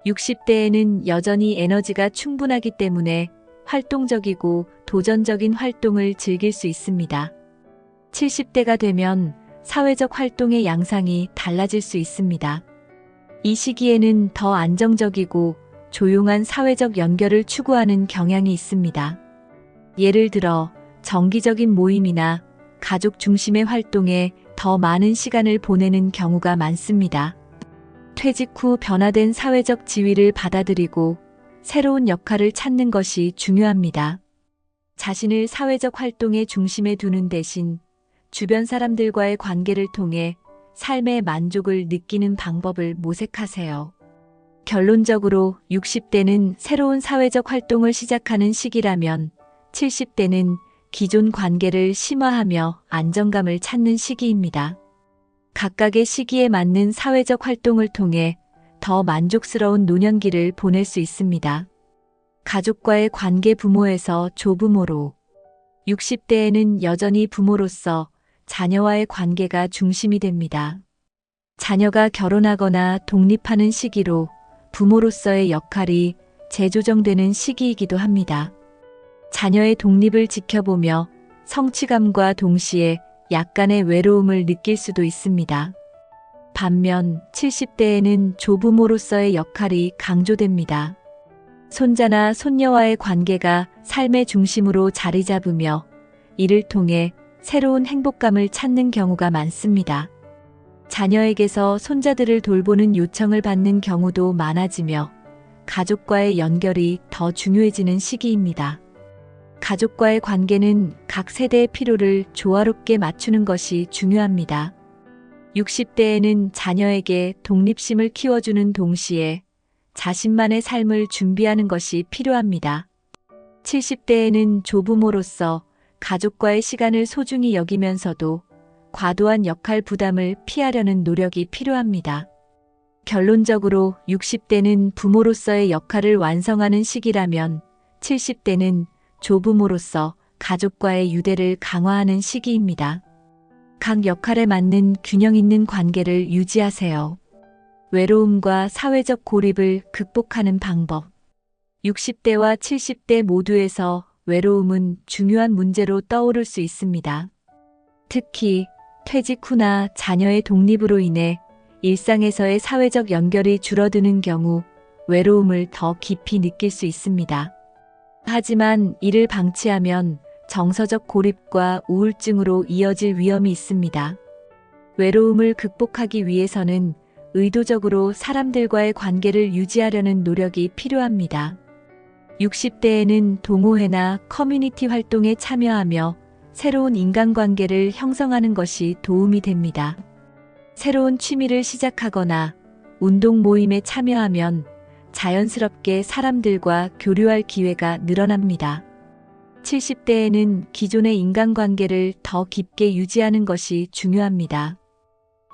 60대에는 여전히 에너지가 충분하기 때문에 활동적이고 도전적인 활동을 즐길 수 있습니다. 70대가 되면 사회적 활동의 양상이 달라질 수 있습니다. 이 시기에는 더 안정적이고 조용한 사회적 연결을 추구하는 경향이 있습니다. 예를 들어 정기적인 모임이나 가족 중심의 활동에 더 많은 시간을 보내는 경우가 많습니다. 퇴직 후 변화된 사회적 지위를 받아들이고 새로운 역할을 찾는 것이 중요합니다. 자신을 사회적 활동의 중심에 두는 대신 주변 사람들과의 관계를 통해 삶의 만족을 느끼는 방법을 모색하세요. 결론적으로 60대는 새로운 사회적 활동을 시작하는 시기라면 70대는 기존 관계를 심화하며 안정감을 찾는 시기입니다. 각각의 시기에 맞는 사회적 활동을 통해 더 만족스러운 노년기를 보낼 수 있습니다. 가족과의 관계 부모에서 조부모로. 60대에는 여전히 부모로서 자녀와의 관계가 중심이 됩니다. 자녀가 결혼하거나 독립하는 시기로 부모로서의 역할이 재조정되는 시기이기도 합니다. 자녀의 독립을 지켜보며 성취감과 동시에 약간의 외로움을 느낄 수도 있습니다. 반면 70대에는 조부모로서의 역할이 강조됩니다. 손자나 손녀와의 관계가 삶의 중심으로 자리 잡으며 이를 통해 새로운 행복감을 찾는 경우가 많습니다. 자녀에게서 손자들을 돌보는 요청을 받는 경우도 많아지며 가족과의 연결이 더 중요해지는 시기입니다. 가족과의 관계는 각 세대의 필요를 조화롭게 맞추는 것이 중요합니다. 60대에는 자녀에게 독립심을 키워주는 동시에 자신만의 삶을 준비하는 것이 필요합니다. 70대에는 조부모로서 가족과의 시간을 소중히 여기면서도 과도한 역할 부담을 피하려는 노력이 필요합니다. 결론적으로 60대는 부모로서의 역할을 완성하는 시기라면 70대는 조부모로서 가족과의 유대를 강화하는 시기입니다. 각 역할에 맞는 균형 있는 관계를 유지하세요. 외로움과 사회적 고립을 극복하는 방법. 60대와 70대 모두에서 외로움은 중요한 문제로 떠오를 수 있습니다. 특히 퇴직 후나 자녀의 독립으로 인해 일상에서의 사회적 연결이 줄어드는 경우 외로움을 더 깊이 느낄 수 있습니다. 하지만 이를 방치하면 정서적 고립과 우울증으로 이어질 위험이 있습니다. 외로움을 극복하기 위해서는 의도적으로 사람들과의 관계를 유지하려는 노력이 필요합니다. 60대에는 동호회나 커뮤니티 활동에 참여하며 새로운 인간관계를 형성하는 것이 도움이 됩니다. 새로운 취미를 시작하거나 운동 모임에 참여하면 자연스럽게 사람들과 교류할 기회가 늘어납니다. 70대에는 기존의 인간관계를 더 깊게 유지하는 것이 중요합니다.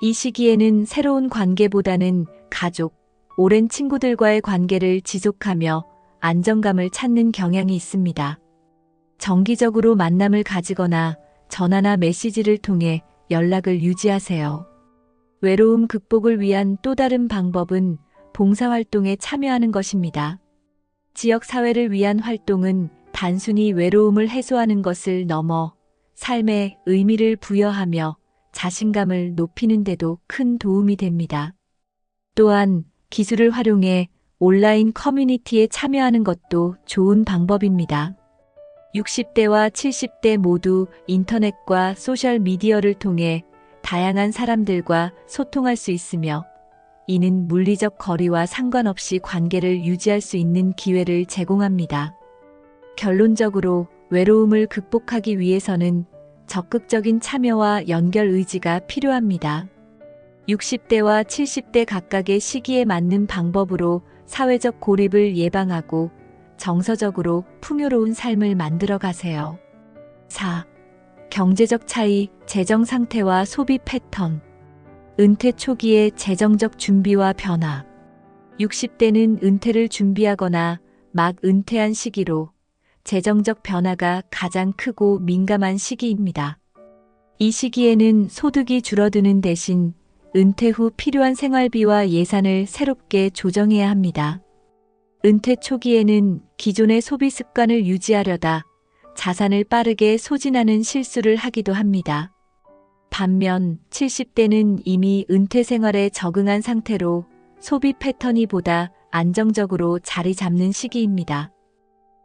이 시기에는 새로운 관계보다는 가족, 오랜 친구들과의 관계를 지속하며 안정감을 찾는 경향이 있습니다. 정기적으로 만남을 가지거나 전화나 메시지를 통해 연락을 유지하세요. 외로움 극복을 위한 또 다른 방법은 봉사활동에 참여하는 것입니다. 지역사회를 위한 활동은 단순히 외로움을 해소하는 것을 넘어 삶에 의미를 부여하며 자신감을 높이는 데도 큰 도움이 됩니다. 또한 기술을 활용해 온라인 커뮤니티에 참여하는 것도 좋은 방법입니다. 60대와 70대 모두 인터넷과 소셜미디어를 통해 다양한 사람들과 소통할 수 있으며 이는 물리적 거리와 상관없이 관계를 유지할 수 있는 기회를 제공합니다. 결론적으로 외로움을 극복하기 위해서는 적극적인 참여와 연결 의지가 필요합니다. 60대와 70대 각각의 시기에 맞는 방법으로 사회적 고립을 예방하고 정서적으로 풍요로운 삶을 만들어 가세요. 4. 경제적 차이, 재정 상태와 소비 패턴. 은퇴 초기의 재정적 준비와 변화. 60대는 은퇴를 준비하거나 막 은퇴한 시기로 재정적 변화가 가장 크고 민감한 시기입니다. 이 시기에는 소득이 줄어드는 대신 은퇴 후 필요한 생활비와 예산을 새롭게 조정해야 합니다. 은퇴 초기에는 기존의 소비 습관을 유지하려다 자산을 빠르게 소진하는 실수를 하기도 합니다. 반면 70대는 이미 은퇴 생활에 적응한 상태로 소비 패턴이 보다 안정적으로 자리 잡는 시기입니다.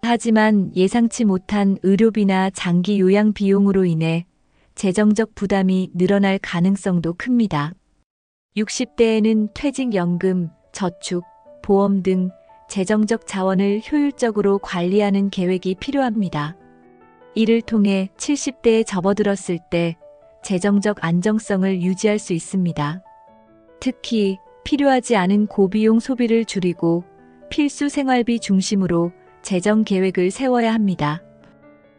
하지만 예상치 못한 의료비나 장기 요양 비용으로 인해 재정적 부담이 늘어날 가능성도 큽니다. 60대에는 퇴직연금, 저축, 보험 등 재정적 자원을 효율적으로 관리하는 계획이 필요합니다. 이를 통해 70대에 접어들었을 때 재정적 안정성을 유지할 수 있습니다. 특히 필요하지 않은 고비용 소비를 줄이고 필수 생활비 중심으로 재정 계획을 세워야 합니다.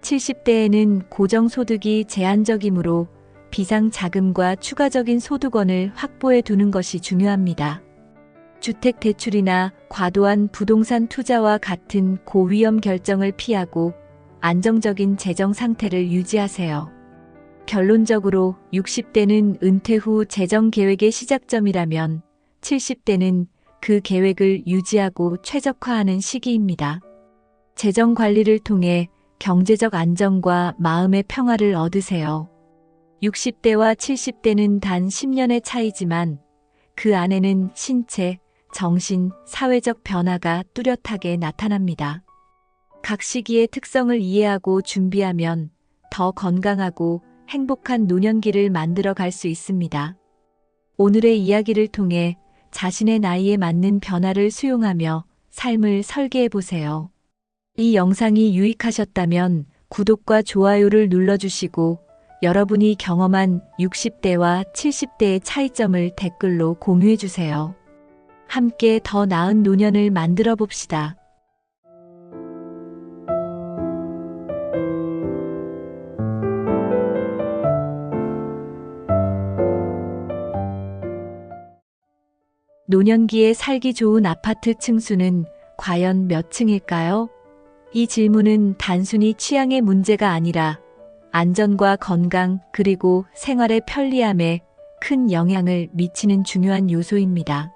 70대에는 고정소득이 제한적이므로 비상자금과 추가적인 소득원을 확보해 두는 것이 중요합니다. 주택대출이나 과도한 부동산 투자와 같은 고위험 결정을 피하고 안정적인 재정 상태를 유지하세요. 결론적으로 60대는 은퇴 후 재정 계획의 시작점이라면 70대는 그 계획을 유지하고 최적화하는 시기입니다. 재정 관리를 통해 경제적 안정과 마음의 평화를 얻으세요. 60대와 70대는 단 10년의 차이지만 그 안에는 신체, 정신, 사회적 변화가 뚜렷하게 나타납니다. 각 시기의 특성을 이해하고 준비하면 더 건강하고 행복한 노년기를 만들어 갈 수 있습니다. 오늘의 이야기를 통해 자신의 나이에 맞는 변화를 수용하며 삶을 설계해 보세요. 이 영상이 유익하셨다면 구독과 좋아요를 눌러주시고 여러분이 경험한 60대와 70대의 차이점을 댓글로 공유해 주세요. 함께 더 나은 노년을 만들어 봅시다. 노년기에 살기 좋은 아파트 층수는 과연 몇 층일까요? 이 질문은 단순히 취향의 문제가 아니라 안전과 건강 그리고 생활의 편리함에 큰 영향을 미치는 중요한 요소입니다.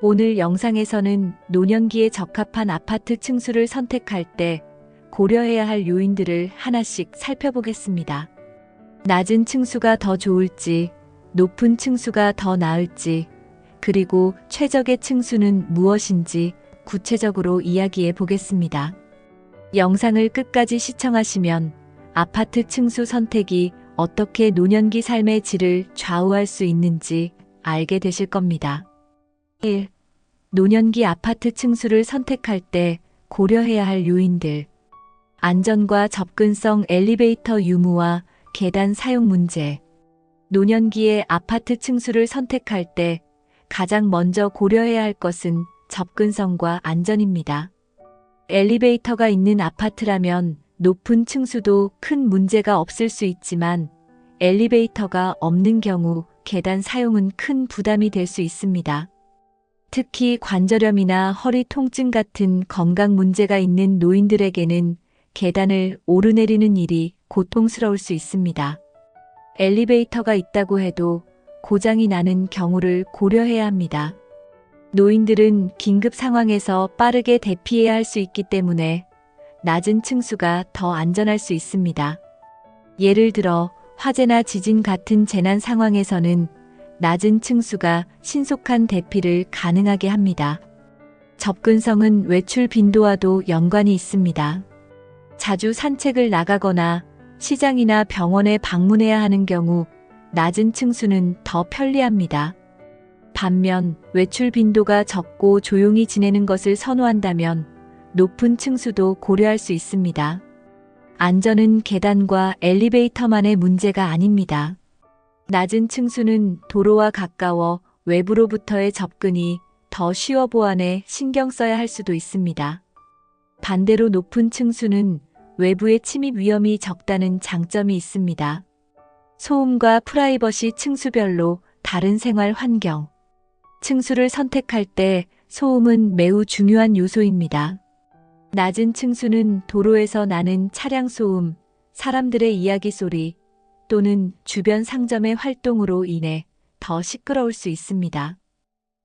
오늘 영상에서는 노년기에 적합한 아파트 층수를 선택할 때 고려해야 할 요인들을 하나씩 살펴보겠습니다. 낮은 층수가 더 좋을지, 높은 층수가 더 나을지, 그리고 최적의 층수는 무엇인지 구체적으로 이야기해 보겠습니다. 영상을 끝까지 시청하시면 아파트 층수 선택이 어떻게 노년기 삶의 질을 좌우할 수 있는지 알게 되실 겁니다. 1. 노년기 아파트 층수를 선택할 때 고려해야 할 요인들. 안전과 접근성, 엘리베이터 유무와 계단 사용 문제. 노년기의 아파트 층수를 선택할 때 가장 먼저 고려해야 할 것은 접근성과 안전입니다. 엘리베이터가 있는 아파트라면 높은 층수도 큰 문제가 없을 수 있지만 엘리베이터가 없는 경우 계단 사용은 큰 부담이 될 수 있습니다. 특히 관절염이나 허리 통증 같은 건강 문제가 있는 노인들에게는 계단을 오르내리는 일이 고통스러울 수 있습니다. 엘리베이터가 있다고 해도 고장이 나는 경우를 고려해야 합니다. 노인들은 긴급 상황에서 빠르게 대피해야 할 수 있기 때문에 낮은 층수가 더 안전할 수 있습니다. 예를 들어 화재나 지진 같은 재난 상황에서는 낮은 층수가 신속한 대피를 가능하게 합니다. 접근성은 외출 빈도와도 연관이 있습니다. 자주 산책을 나가거나 시장이나 병원에 방문해야 하는 경우 낮은 층수는 더 편리합니다. 반면 외출 빈도가 적고 조용히 지내는 것을 선호한다면 높은 층수도 고려할 수 있습니다. 안전은 계단과 엘리베이터만의 문제가 아닙니다. 낮은 층수는 도로와 가까워 외부로부터의 접근이 더 쉬워 보안에 신경 써야 할 수도 있습니다. 반대로 높은 층수는 외부의 침입 위험이 적다는 장점이 있습니다. 소음과 프라이버시 층수별로 다른 생활 환경. 층수를 선택할 때 소음은 매우 중요한 요소입니다. 낮은 층수는 도로에서 나는 차량 소음, 사람들의 이야기 소리 또는 주변 상점의 활동으로 인해 더 시끄러울 수 있습니다.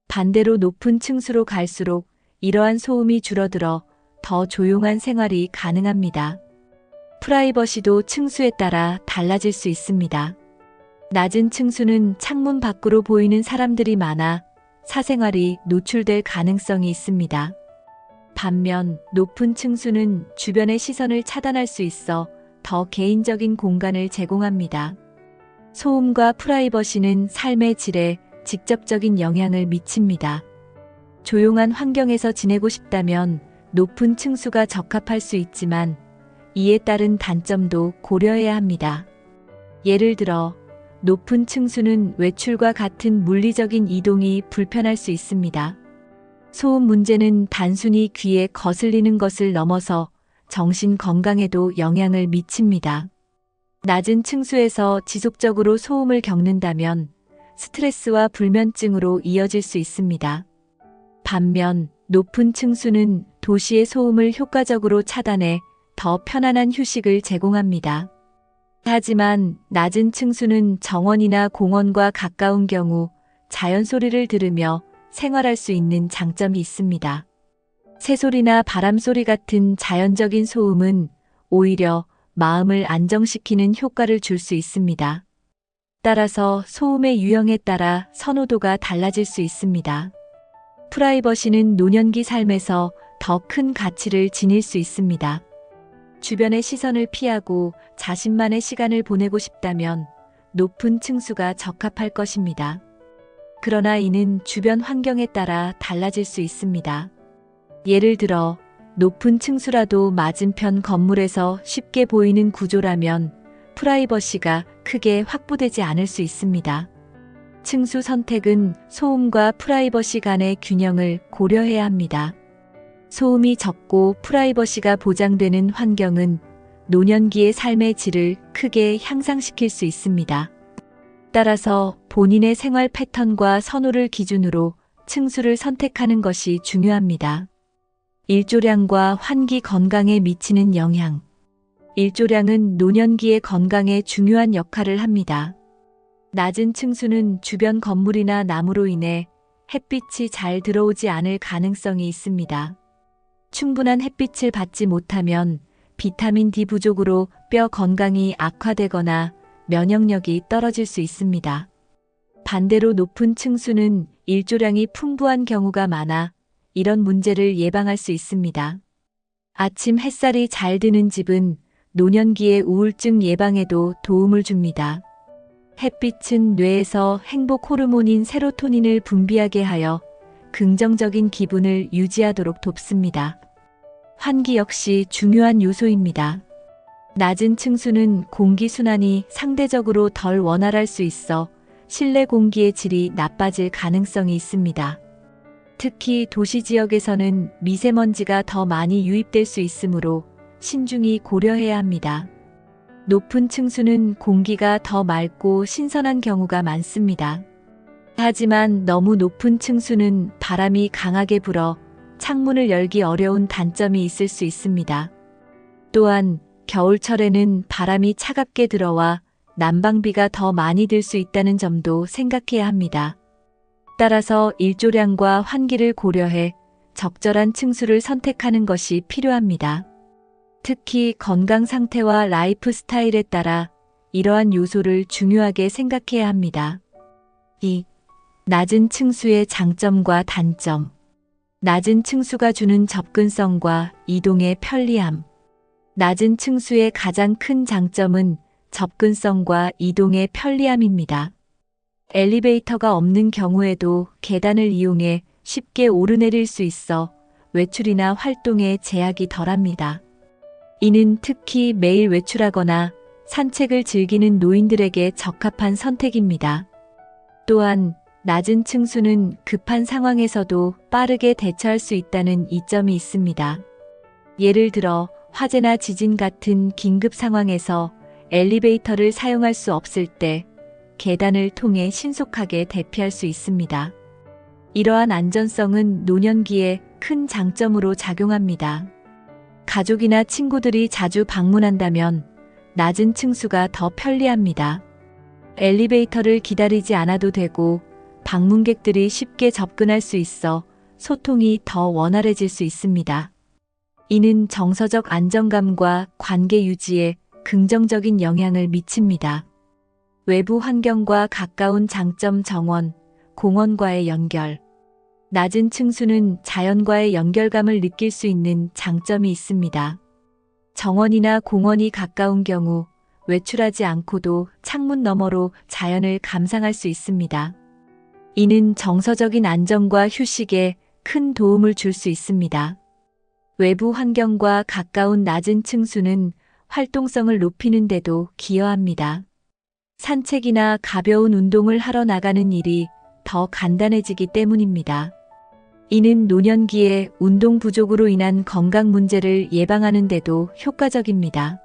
반대로 높은 층수로 갈수록 이러한 소음이 줄어들어 더 조용한 생활이 가능합니다. 프라이버시도 층수에 따라 달라질 수 있습니다. 낮은 층수는 창문 밖으로 보이는 사람들이 많아 사생활이 노출될 가능성이 있습니다. 반면 높은 층수는 주변의 시선을 차단할 수 있어 더 개인적인 공간을 제공합니다. 소음과 프라이버시는 삶의 질에 직접적인 영향을 미칩니다. 조용한 환경에서 지내고 싶다면 높은 층수가 적합할 수 있지만 이에 따른 단점도 고려해야 합니다. 예를 들어 높은 층수는 외출과 같은 물리적인 이동이 불편할 수 있습니다. 소음 문제는 단순히 귀에 거슬리는 것을 넘어서 정신 건강에도 영향을 미칩니다. 낮은 층수에서 지속적으로 소음을 겪는다면 스트레스와 불면증으로 이어질 수 있습니다. 반면 높은 층수는 도시의 소음을 효과적으로 차단해 더 편안한 휴식을 제공합니다. 하지만 낮은 층수는 정원이나 공원과 가까운 경우 자연 소리를 들으며 생활할 수 있는 장점이 있습니다. 새소리나 바람소리 같은 자연적인 소음은 오히려 마음을 안정시키는 효과를 줄 수 있습니다. 따라서 소음의 유형에 따라 선호도가 달라질 수 있습니다. 프라이버시는 노년기 삶에서 더 큰 가치를 지닐 수 있습니다. 주변의 시선을 피하고 자신만의 시간을 보내고 싶다면 높은 층수가 적합할 것입니다. 그러나 이는 주변 환경에 따라 달라질 수 있습니다. 예를 들어 높은 층수라도 맞은편 건물에서 쉽게 보이는 구조라면 프라이버시가 크게 확보되지 않을 수 있습니다. 층수 선택은 소음과 프라이버시 간의 균형을 고려해야 합니다. 소음이 적고 프라이버시가 보장되는 환경은 노년기의 삶의 질을 크게 향상시킬 수 있습니다. 따라서 본인의 생활 패턴과 선호를 기준으로 층수를 선택하는 것이 중요합니다. 일조량과 환기 건강에 미치는 영향. 일조량은 노년기의 건강에 중요한 역할을 합니다. 낮은 층수는 주변 건물이나 나무로 인해 햇빛이 잘 들어오지 않을 가능성이 있습니다. 충분한 햇빛을 받지 못하면 비타민 D 부족으로 뼈 건강이 악화되거나 면역력이 떨어질 수 있습니다. 반대로 높은 층수는 일조량이 풍부한 경우가 많아 이런 문제를 예방할 수 있습니다. 아침 햇살이 잘 드는 집은 노년기의 우울증 예방에도 도움을 줍니다. 햇빛은 뇌에서 행복 호르몬인 세로토닌을 분비하게 하여 긍정적인 기분을 유지하도록 돕습니다. 환기 역시 중요한 요소입니다. 낮은 층수는 공기순환이 상대적으로 덜 원활할 수 있어 실내 공기의 질이 나빠질 가능성이 있습니다. 특히 도시 지역에서는 미세먼지가 더 많이 유입될 수 있으므로 신중히 고려해야 합니다. 높은 층수는 공기가 더 맑고 신선한 경우가 많습니다. 하지만 너무 높은 층수는 바람이 강하게 불어 창문을 열기 어려운 단점이 있을 수 있습니다. 또한 겨울철에는 바람이 차갑게 들어와 난방비가 더 많이 들 수 있다는 점도 생각해야 합니다. 따라서 일조량과 환기를 고려해 적절한 층수를 선택하는 것이 필요합니다. 특히 건강 상태와 라이프 스타일에 따라 이러한 요소를 중요하게 생각해야 합니다. 2. 낮은 층수의 장점과 단점. 낮은 층수가 주는 접근성과 이동의 편리함. 낮은 층수의 가장 큰 장점은 접근성과 이동의 편리함입니다. 엘리베이터가 없는 경우에도 계단을 이용해 쉽게 오르내릴 수 있어 외출이나 활동에 제약이 덜합니다. 이는 특히 매일 외출하거나 산책을 즐기는 노인들에게 적합한 선택입니다. 또한 낮은 층수는 급한 상황에서도 빠르게 대처할 수 있다는 이점이 있습니다. 예를 들어 화재나 지진 같은 긴급 상황에서 엘리베이터를 사용할 수 없을 때 계단을 통해 신속하게 대피할 수 있습니다. 이러한 안전성은 노년기에 큰 장점으로 작용합니다. 가족이나 친구들이 자주 방문한다면 낮은 층수가 더 편리합니다. 엘리베이터를 기다리지 않아도 되고 방문객들이 쉽게 접근할 수 있어 소통이 더 원활해질 수 있습니다. 이는 정서적 안정감과 관계 유지에 긍정적인 영향을 미칩니다. 외부 환경과 가까운 장점 정원, 공원과의 연결. 낮은 층수는 자연과의 연결감을 느낄 수 있는 장점이 있습니다. 정원이나 공원이 가까운 경우 외출하지 않고도 창문 너머로 자연을 감상할 수 있습니다. 이는 정서적인 안정과 휴식에 큰 도움을 줄 수 있습니다. 외부 환경과 가까운 낮은 층수는 활동성을 높이는 데도 기여합니다. 산책이나 가벼운 운동을 하러 나가는 일이 더 간단해지기 때문입니다. 이는 노년기에 운동 부족으로 인한 건강 문제를 예방하는 데도 효과적입니다.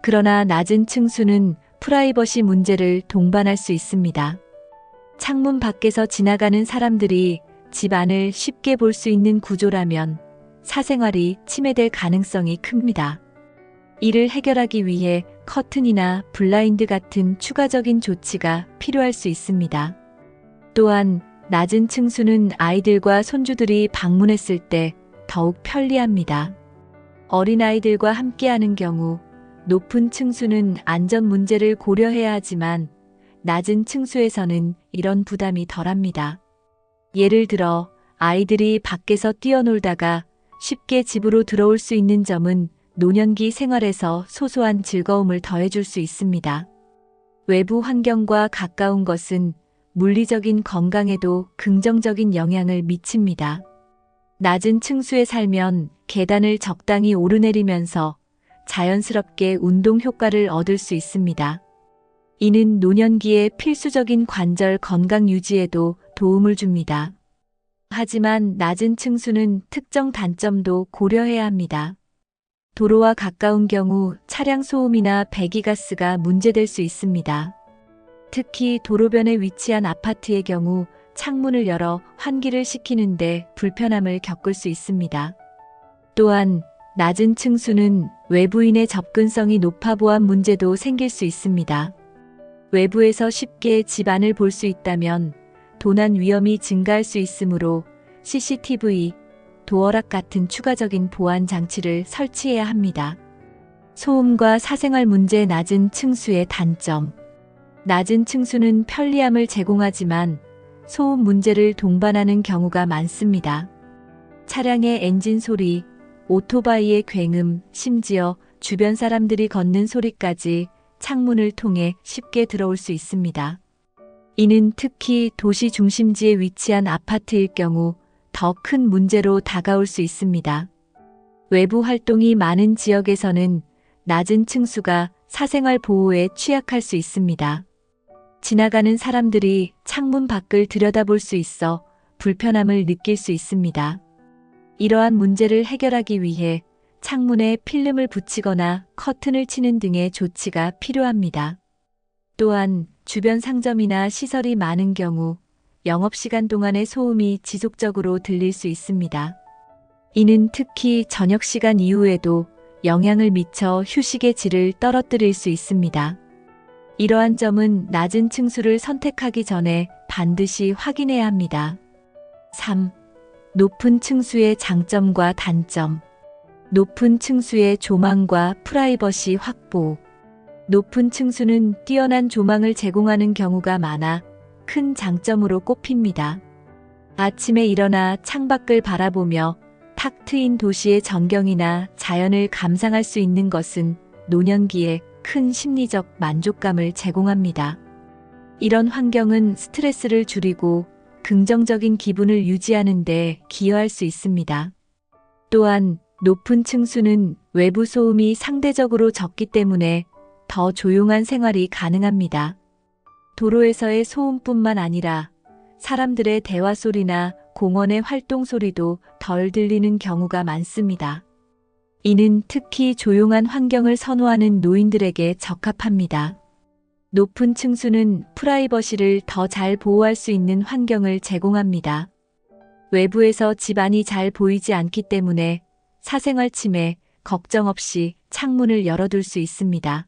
그러나 낮은 층수는 프라이버시 문제를 동반할 수 있습니다. 창문 밖에서 지나가는 사람들이 집 안을 쉽게 볼 수 있는 구조라면 사생활이 침해될 가능성이 큽니다. 이를 해결하기 위해 커튼이나 블라인드 같은 추가적인 조치가 필요할 수 있습니다. 또한 낮은 층수는 아이들과 손주들이 방문했을 때 더욱 편리합니다. 어린아이들과 함께하는 경우 높은 층수는 안전 문제를 고려해야 하지만 낮은 층수에서는 이런 부담이 덜합니다. 예를 들어 아이들이 밖에서 뛰어놀다가 쉽게 집으로 들어올 수 있는 점은 노년기 생활에서 소소한 즐거움을 더해줄 수 있습니다. 외부 환경과 가까운 것은 물리적인 건강에도 긍정적인 영향을 미칩니다. 낮은 층수에 살면 계단을 적당히 오르내리면서 자연스럽게 운동 효과를 얻을 수 있습니다. 이는 노년기의 필수적인 관절 건강 유지에도 도움을 줍니다. 하지만 낮은 층수는 특정 단점도 고려해야 합니다. 도로와 가까운 경우 차량 소음이나 배기가스가 문제될 수 있습니다. 특히 도로변에 위치한 아파트의 경우 창문을 열어 환기를 시키는데 불편함을 겪을 수 있습니다. 또한 낮은 층수는 외부인의 접근성이 높아 보안 문제도 생길 수 있습니다. 외부에서 쉽게 집 안을 볼 수 있다면 도난 위험이 증가할 수 있으므로 CCTV, 도어락 같은 추가적인 보안 장치를 설치해야 합니다. 소음과 사생활 문제 낮은 층수의 단점. 낮은 층수는 편리함을 제공하지만 소음 문제를 동반하는 경우가 많습니다. 차량의 엔진 소리, 오토바이의 굉음, 심지어 주변 사람들이 걷는 소리까지 창문을 통해 쉽게 들어올 수 있습니다. 이는 특히 도시 중심지에 위치한 아파트일 경우 더 큰 문제로 다가올 수 있습니다. 외부 활동이 많은 지역에서는 낮은 층수가 사생활 보호에 취약할 수 있습니다. 지나가는 사람들이 창문 밖을 들여다볼 수 있어 불편함을 느낄 수 있습니다. 이러한 문제를 해결하기 위해 창문에 필름을 붙이거나 커튼을 치는 등의 조치가 필요합니다. 또한 주변 상점이나 시설이 많은 경우 영업시간 동안의 소음이 지속적으로 들릴 수 있습니다. 이는 특히 저녁시간 이후에도 영향을 미쳐 휴식의 질을 떨어뜨릴 수 있습니다. 이러한 점은 낮은 층수를 선택하기 전에 반드시 확인해야 합니다. 3. 높은 층수의 장점과 단점. 높은 층수의 조망과 프라이버시 확보. 높은 층수는 뛰어난 조망을 제공하는 경우가 많아 큰 장점으로 꼽힙니다. 아침에 일어나 창밖을 바라보며 탁 트인 도시의 전경이나 자연을 감상할 수 있는 것은 노년기에 큰 심리적 만족감을 제공합니다. 이런 환경은 스트레스를 줄이고 긍정적인 기분을 유지하는 데 기여할 수 있습니다. 또한 높은 층수는 외부 소음이 상대적으로 적기 때문에 더 조용한 생활이 가능합니다. 도로에서의 소음뿐만 아니라 사람들의 대화 소리나 공원의 활동 소리도 덜 들리는 경우가 많습니다. 이는 특히 조용한 환경을 선호하는 노인들에게 적합합니다. 높은 층수는 프라이버시를 더 잘 보호할 수 있는 환경을 제공합니다. 외부에서 집안이 잘 보이지 않기 때문에 사생활 침해 걱정 없이 창문을 열어둘 수 있습니다.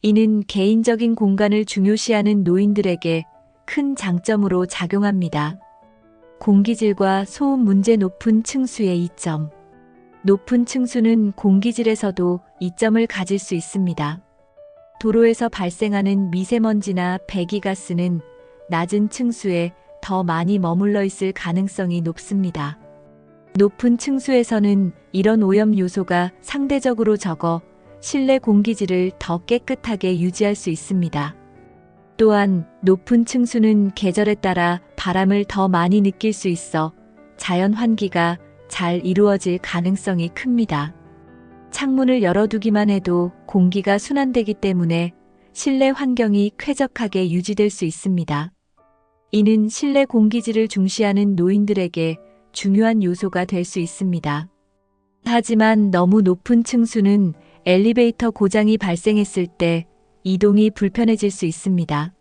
이는 개인적인 공간을 중요시하는 노인들에게 큰 장점으로 작용합니다. 공기질과 소음 문제. 높은 층수의 이점. 높은 층수는 공기질에서도 이점을 가질 수 있습니다. 도로에서 발생하는 미세먼지나 배기가스는 낮은 층수에 더 많이 머물러 있을 가능성이 높습니다. 높은 층수에서는 이런 오염 요소가 상대적으로 적어 실내 공기질을 더 깨끗하게 유지할 수 있습니다. 또한 높은 층수는 계절에 따라 바람을 더 많이 느낄 수 있어 자연 환기가 잘 이루어질 가능성이 큽니다. 창문을 열어두기만 해도 공기가 순환되기 때문에 실내 환경이 쾌적하게 유지될 수 있습니다. 이는 실내 공기질을 중시하는 노인들에게 중요한 요소가 될 수 있습니다. 하지만 너무 높은 층수는 엘리베이터 고장이 발생했을 때 이동이 불편해질 수 있습니다.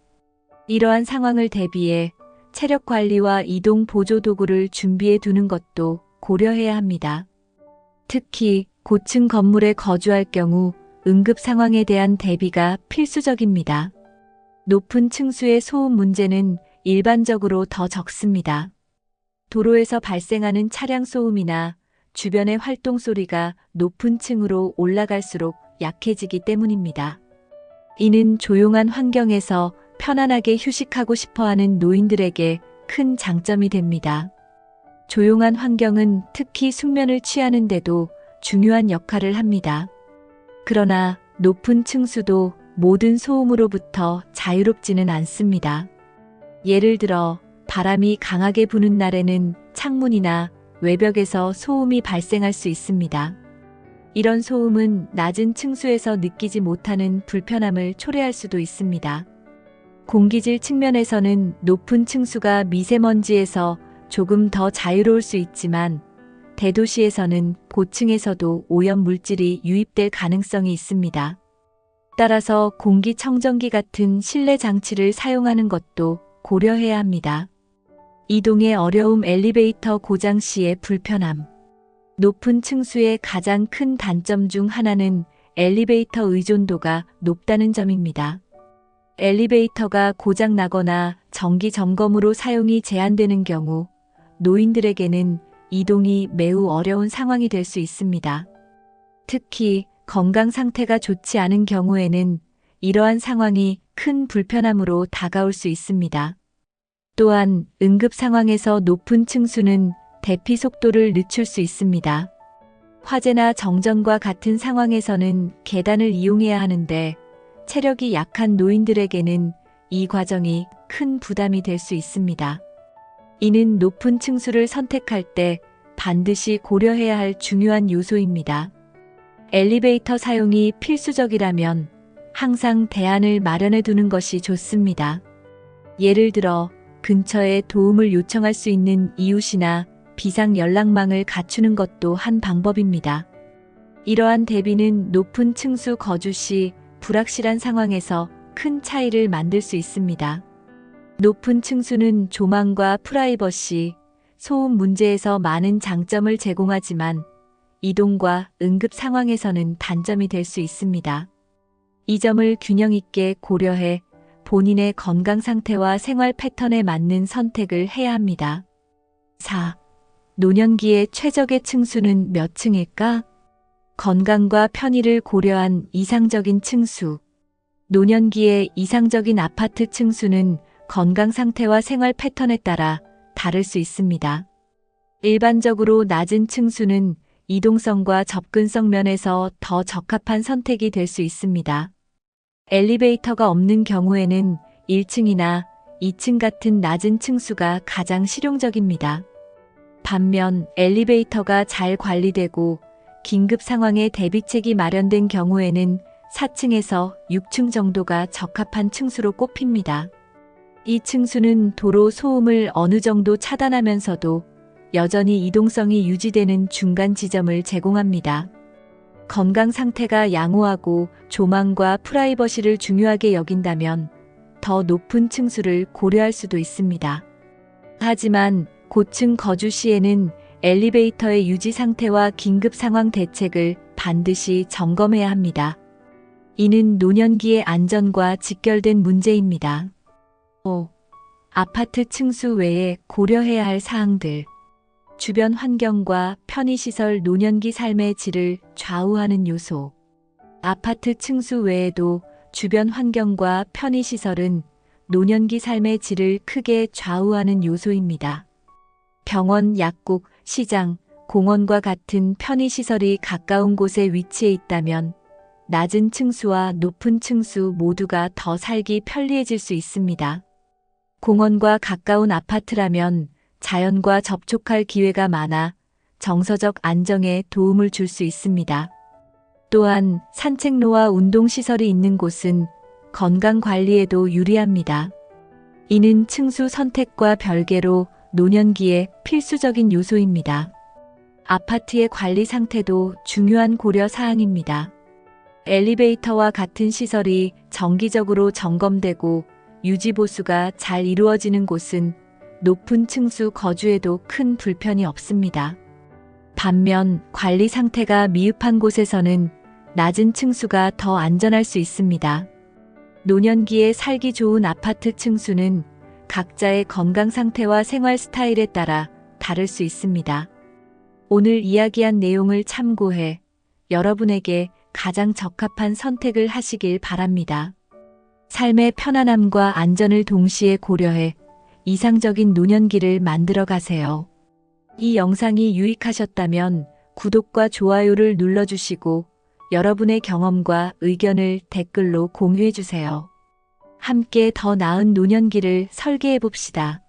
이러한 상황을 대비해 체력 관리와 이동 보조 도구를 준비해 두는 것도 고려해야 합니다. 특히 고층 건물에 거주할 경우 응급 상황에 대한 대비가 필수적입니다. 높은 층수의 소음 문제는 일반적으로 더 적습니다. 도로에서 발생하는 차량 소음이나 주변의 활동 소리가 높은 층으로 올라갈수록 약해지기 때문입니다. 이는 조용한 환경에서 편안하게 휴식하고 싶어하는 노인들에게 큰 장점이 됩니다. 조용한 환경은 특히 숙면을 취하는 데도 중요한 역할을 합니다. 그러나 높은 층수도 모든 소음으로부터 자유롭지는 않습니다. 예를 들어 바람이 강하게 부는 날에는 창문이나 외벽에서 소음이 발생할 수 있습니다. 이런 소음은 낮은 층수에서 느끼지 못하는 불편함을 초래할 수도 있습니다. 공기질 측면에서는 높은 층수가 미세먼지에서 조금 더 자유로울 수 있지만 대도시에서는 고층에서도 오염 물질이 유입될 가능성이 있습니다. 따라서 공기청정기 같은 실내 장치를 사용하는 것도 고려해야 합니다. 이동의 어려움. 엘리베이터 고장 시의 불편함. 높은 층수의 가장 큰 단점 중 하나는 엘리베이터 의존도가 높다는 점입니다. 엘리베이터가 고장 나거나 정기 점검으로 사용이 제한되는 경우 노인들에게는 이동이 매우 어려운 상황이 될 수 있습니다. 특히 건강 상태가 좋지 않은 경우에는 이러한 상황이 큰 불편함으로 다가올 수 있습니다. 또한 응급 상황에서 높은 층수는 대피 속도를 늦출 수 있습니다. 화재나 정전과 같은 상황에서는 계단을 이용해야 하는데 체력이 약한 노인들에게는 이 과정이 큰 부담이 될 수 있습니다. 이는 높은 층수를 선택할 때 반드시 고려해야 할 중요한 요소입니다. 엘리베이터 사용이 필수적이라면 항상 대안을 마련해 두는 것이 좋습니다. 예를 들어 근처에 도움을 요청할 수 있는 이웃이나 비상 연락망을 갖추는 것도 한 방법입니다. 이러한 대비는 높은 층수 거주 시 불확실한 상황에서 큰 차이를 만들 수 있습니다. 높은 층수는 조망과 프라이버시, 소음 문제에서 많은 장점을 제공하지만 이동과 응급 상황에서는 단점이 될 수 있습니다. 이 점을 균형 있게 고려해 본인의 건강 상태와 생활 패턴에 맞는 선택을 해야 합니다. 4. 노년기의 최적의 층수는 몇 층일까? 건강과 편의를 고려한 이상적인 층수. 노년기의 이상적인 아파트 층수는 건강 상태와 생활 패턴에 따라 다를 수 있습니다. 일반적으로 낮은 층수는 이동성과 접근성 면에서 더 적합한 선택이 될 수 있습니다. 엘리베이터가 없는 경우에는 1층이나 2층 같은 낮은 층수가 가장 실용적입니다. 반면 엘리베이터가 잘 관리되고 긴급 상황에 대비책이 마련된 경우에는 4층에서 6층 정도가 적합한 층수로 꼽힙니다. 이 층수는 도로 소음을 어느 정도 차단하면서도 여전히 이동성이 유지되는 중간 지점을 제공합니다. 건강 상태가 양호하고 조망과 프라이버시를 중요하게 여긴다면 더 높은 층수를 고려할 수도 있습니다. 하지만 고층 거주 시에는 엘리베이터의 유지 상태와 긴급 상황 대책을 반드시 점검해야 합니다. 이는 노년기의 안전과 직결된 문제입니다. 5. 아파트 층수 외에 고려해야 할 사항들. 주변 환경과 편의시설 노년기 삶의 질을 좌우하는 요소. 아파트 층수 외에도 주변 환경과 편의시설은 노년기 삶의 질을 크게 좌우하는 요소입니다. 병원, 약국, 시장, 공원과 같은 편의시설이 가까운 곳에 위치해 있다면 낮은 층수와 높은 층수 모두가 더 살기 편리해질 수 있습니다. 공원과 가까운 아파트라면 자연과 접촉할 기회가 많아 정서적 안정에 도움을 줄 수 있습니다. 또한 산책로와 운동시설이 있는 곳은 건강관리에도 유리합니다. 이는 층수 선택과 별개로 노년기에 필수적인 요소입니다. 아파트의 관리 상태도 중요한 고려 사항입니다. 엘리베이터와 같은 시설이 정기적으로 점검되고 유지보수가 잘 이루어지는 곳은 높은 층수 거주에도 큰 불편이 없습니다. 반면 관리 상태가 미흡한 곳에서는 낮은 층수가 더 안전할 수 있습니다. 노년기에 살기 좋은 아파트 층수는 각자의 건강 상태와 생활 스타일에 따라 다를 수 있습니다. 오늘 이야기한 내용을 참고해 여러분에게 가장 적합한 선택을 하시길 바랍니다. 삶의 편안함과 안전을 동시에 고려해 이상적인 노년기를 만들어 가세요. 이 영상이 유익하셨다면 구독과 좋아요를 눌러주시고 여러분의 경험과 의견을 댓글로 공유해 주세요. 함께 더 나은 노년기를 설계해 봅시다.